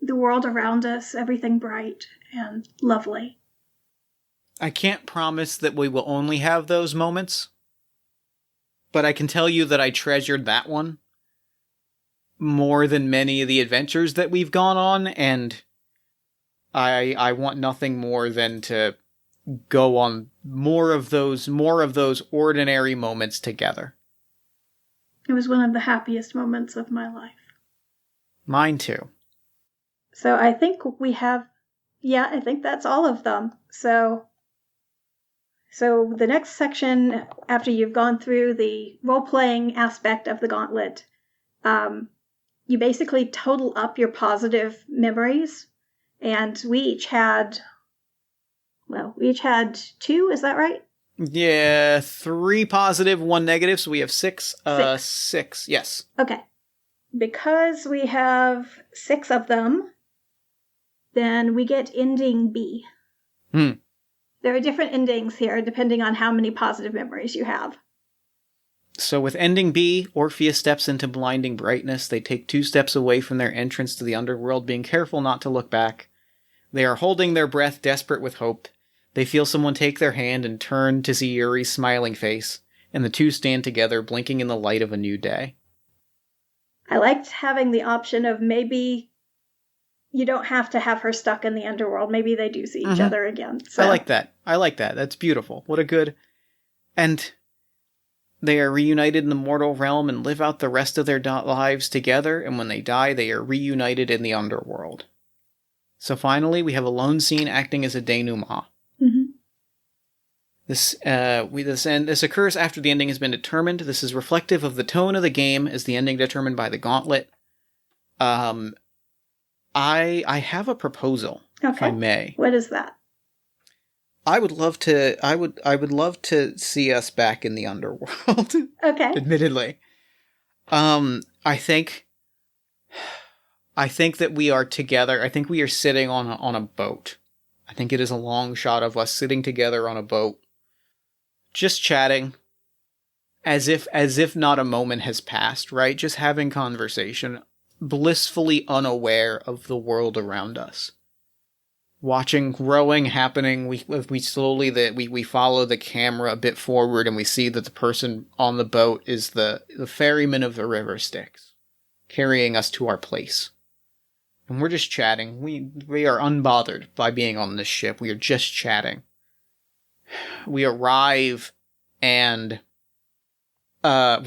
the world around us, everything bright and lovely. I can't promise that we will only have those moments, but I can tell you that I treasured that one more than many of the adventures that we've gone on, and I want nothing more than to go on more of those ordinary moments together. It was one of the happiest moments of my life. Mine too. So I think I think that's all of them. So the next section, after you've gone through the role-playing aspect of the Gauntlet, you basically total up your positive memories, and we each had 2, is that right? Yeah, 3 positive, 1 negative, so we have 6. 6, yes. Okay. Because we have 6 of them, then we get ending B. There are different endings here, depending on how many positive memories you have. So with ending B, Orpheus steps into blinding brightness. They take 2 steps away from their entrance to the underworld, being careful not to look back. They are holding their breath, desperate with hope. They feel someone take their hand and turn to see Yuri's smiling face. and the two stand together, blinking in the light of a new day. I liked having the option of maybe you don't have to have her stuck in the underworld. Maybe they do see each other again. So. I like that. That's beautiful. What a good... And they are reunited in the mortal realm and live out the rest of their lives together, and when they die, they are reunited in the underworld. So finally, we have a lone scene acting as a denouement. Mm-hmm. This occurs after the ending has been determined. This is reflective of the tone of the game as the ending determined by the Gauntlet. I have a proposal, if I may. What is that? I would love to see us back in the underworld. Okay. Admittedly. I think that we are together. I think we are sitting on a boat. I think it is a long shot of us sitting together on a boat, just chatting, as if not a moment has passed, right? Just having conversation, blissfully unaware of the world around us. Watching growing happening, we follow the camera a bit forward, and we see that the person on the boat is the ferryman of the river Styx, carrying us to our place. And we're just chatting. We are unbothered by being on this ship. We are just chatting. We arrive and I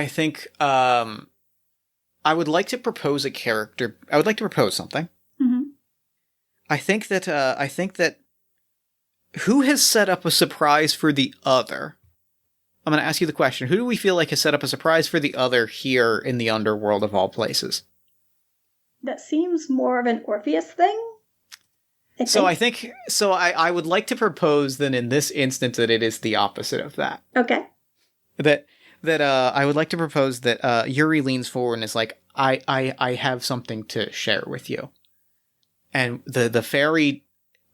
think I would like to propose a character. I would like to propose something. Mm-hmm. I think that who has set up a surprise for the other? I'm going to ask you the question. Who do we feel like has set up a surprise for the other here in the underworld of all places? That seems more of an Orpheus thing. I would like to propose then in this instance that it is the opposite of that. Okay. That I would like to propose that Yuri leans forward and is like, I have something to share with you. And the ferry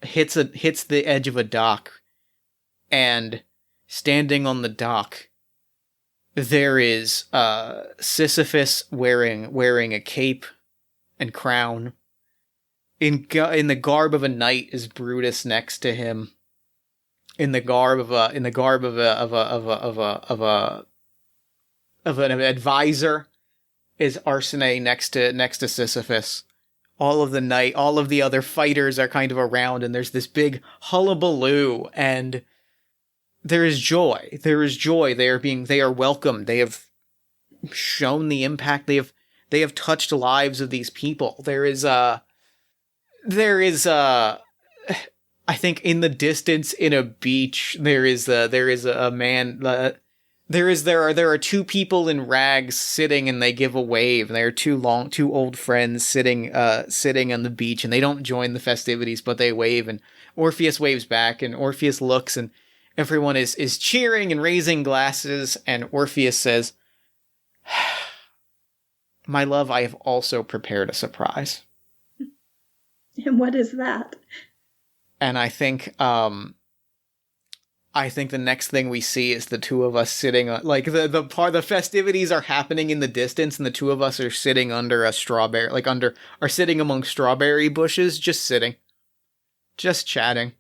hits the edge of a dock, and standing on the dock, there is Sisyphus wearing a cape and crown. In the garb of a knight is Brutus next to him. In the garb of an advisor is Arsene next to Sisyphus. All of the other fighters are kind of around, and there's this big hullabaloo, and there is joy. They are welcome. They have shown the impact. They have touched lives of these people. There is I think in the distance in a beach there is a man. There are two people in rags sitting, and they give a wave. They are two old friends sitting on the beach, and they don't join the festivities, but they wave, and Orpheus waves back, and Orpheus looks, and everyone is cheering and raising glasses, and Orpheus says, "My love, I have also prepared a surprise." And what is that? And I think the next thing we see is the two of us sitting on, like, the festivities are happening in the distance, and the two of us are sitting under a strawberry, are sitting among strawberry bushes, just sitting, just chatting.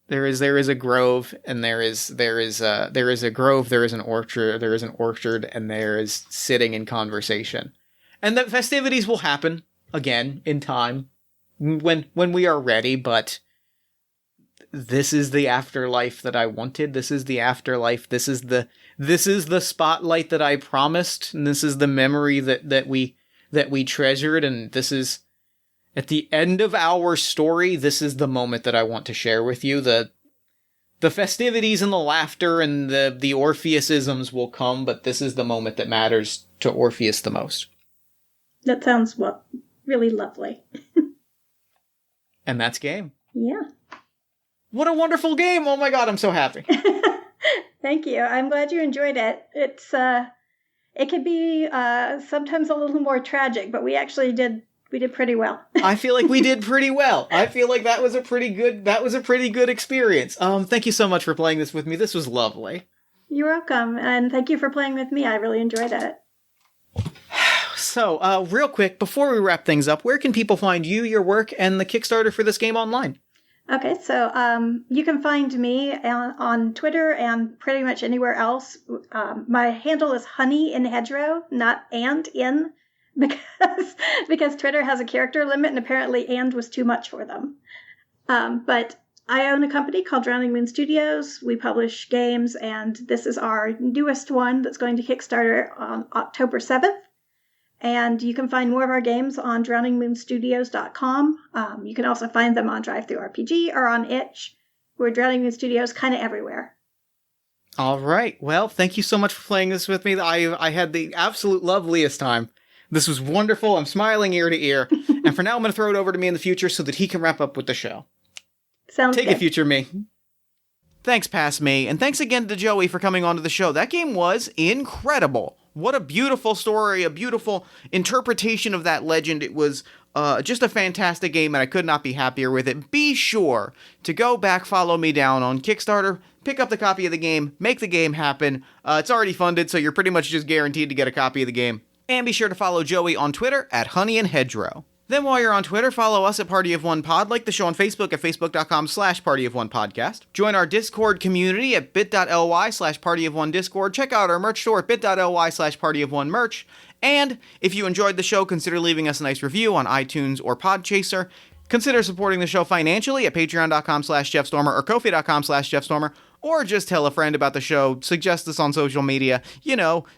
There is a grove, and there is a grove, there is an orchard, and there is sitting in conversation. And the festivities will happen again in time when we are ready, but this is the afterlife that I wanted. This is the afterlife. This is the spotlight that I promised, and this is the memory that we treasured, and this is, at the end of our story, this is the moment that I want to share with you. The festivities and the laughter and the Orpheusisms will come, but this is the moment that matters to Orpheus the most. That sounds really lovely. And that's game. Yeah. What a wonderful game! Oh my god, I'm so happy. Thank you. I'm glad you enjoyed it. It's it could be sometimes a little more tragic, but we did pretty well. I feel like we did pretty well. I feel like that was a pretty good experience. Thank you so much for playing this with me. This was lovely. You're welcome, and thank you for playing with me. I really enjoyed it. So, real quick, before we wrap things up, where can people find you, your work, and the Kickstarter for this game online? Okay, so you can find me on Twitter and pretty much anywhere else. My handle is Honey in Hedgerow, not and in, because Twitter has a character limit and apparently and was too much for them. But I own a company called Drowning Moon Studios. We publish games, and this is our newest one that's going to Kickstarter on October 7th. And you can find more of our games on drowningmoonstudios.com. You can also find them on DriveThruRPG or on itch. We're Drowning Moon Studios kind of everywhere. All right. Well, thank you so much for playing this with me. I had the absolute loveliest time. This was wonderful. I'm smiling ear to ear. And for now, I'm going to throw it over to me in the future so that he can wrap up with the show. Sounds Take good. it, future me. Thanks, past me. And thanks again to Joie for coming onto the show. That game was incredible. What a beautiful story, a beautiful interpretation of that legend. It was just a fantastic game, and I could not be happier with it. Be sure to go back, follow me down on Kickstarter, pick up the copy of the game, make the game happen. It's already funded, so you're pretty much just guaranteed to get a copy of the game. And be sure to follow Joie on Twitter at Honey and Hedgerow. Then while you're on Twitter, follow us at Party of One Pod, like the show on Facebook at facebook.com/partyofonepodcast. Join our Discord community at bit.ly/partyofonediscord. Check out our merch store at bit.ly/partyofonemerch. And if you enjoyed the show, consider leaving us a nice review on iTunes or Podchaser. Consider supporting the show financially at patreon.com/JeffStormer or ko-fi.com/JeffStormer, or just tell a friend about the show, suggest us on social media,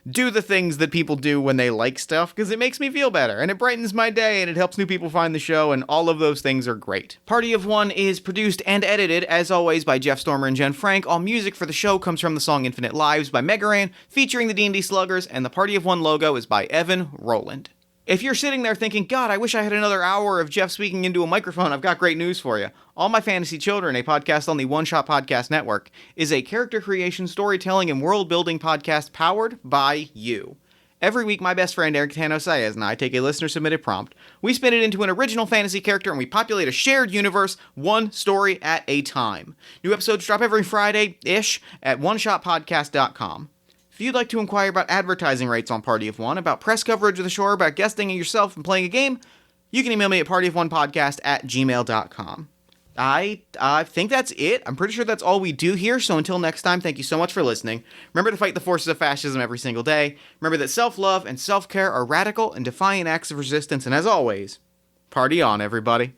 do the things that people do when they like stuff, because it makes me feel better, and it brightens my day, and it helps new people find the show, and all of those things are great. Party of One is produced and edited, as always, by Jeff Stormer and Jen Frank. All music for the show comes from the song Infinite Lives by Megaran, featuring the D&D Sluggers, and the Party of One logo is by Evan Rowland. If you're sitting there thinking, God, I wish I had another hour of Jeff speaking into a microphone, I've got great news for you. All My Fantasy Children, a podcast on the One Shot Podcast Network, is a character creation, storytelling, and world-building podcast powered by you. Every week, my best friend Eric Tano Saez and I take a listener-submitted prompt. We spin it into an original fantasy character, and we populate a shared universe, one story at a time. New episodes drop every Friday-ish at oneshotpodcast.com. If you'd like to inquire about advertising rates on Party of One, about press coverage of the show, about guesting yourself and playing a game, you can email me at partyofonepodcast@gmail.com. I think that's it. I'm pretty sure that's all we do here, so until next time, thank you so much for listening. Remember to fight the forces of fascism every single day. Remember that self-love and self-care are radical and defiant acts of resistance, and as always, party on, everybody.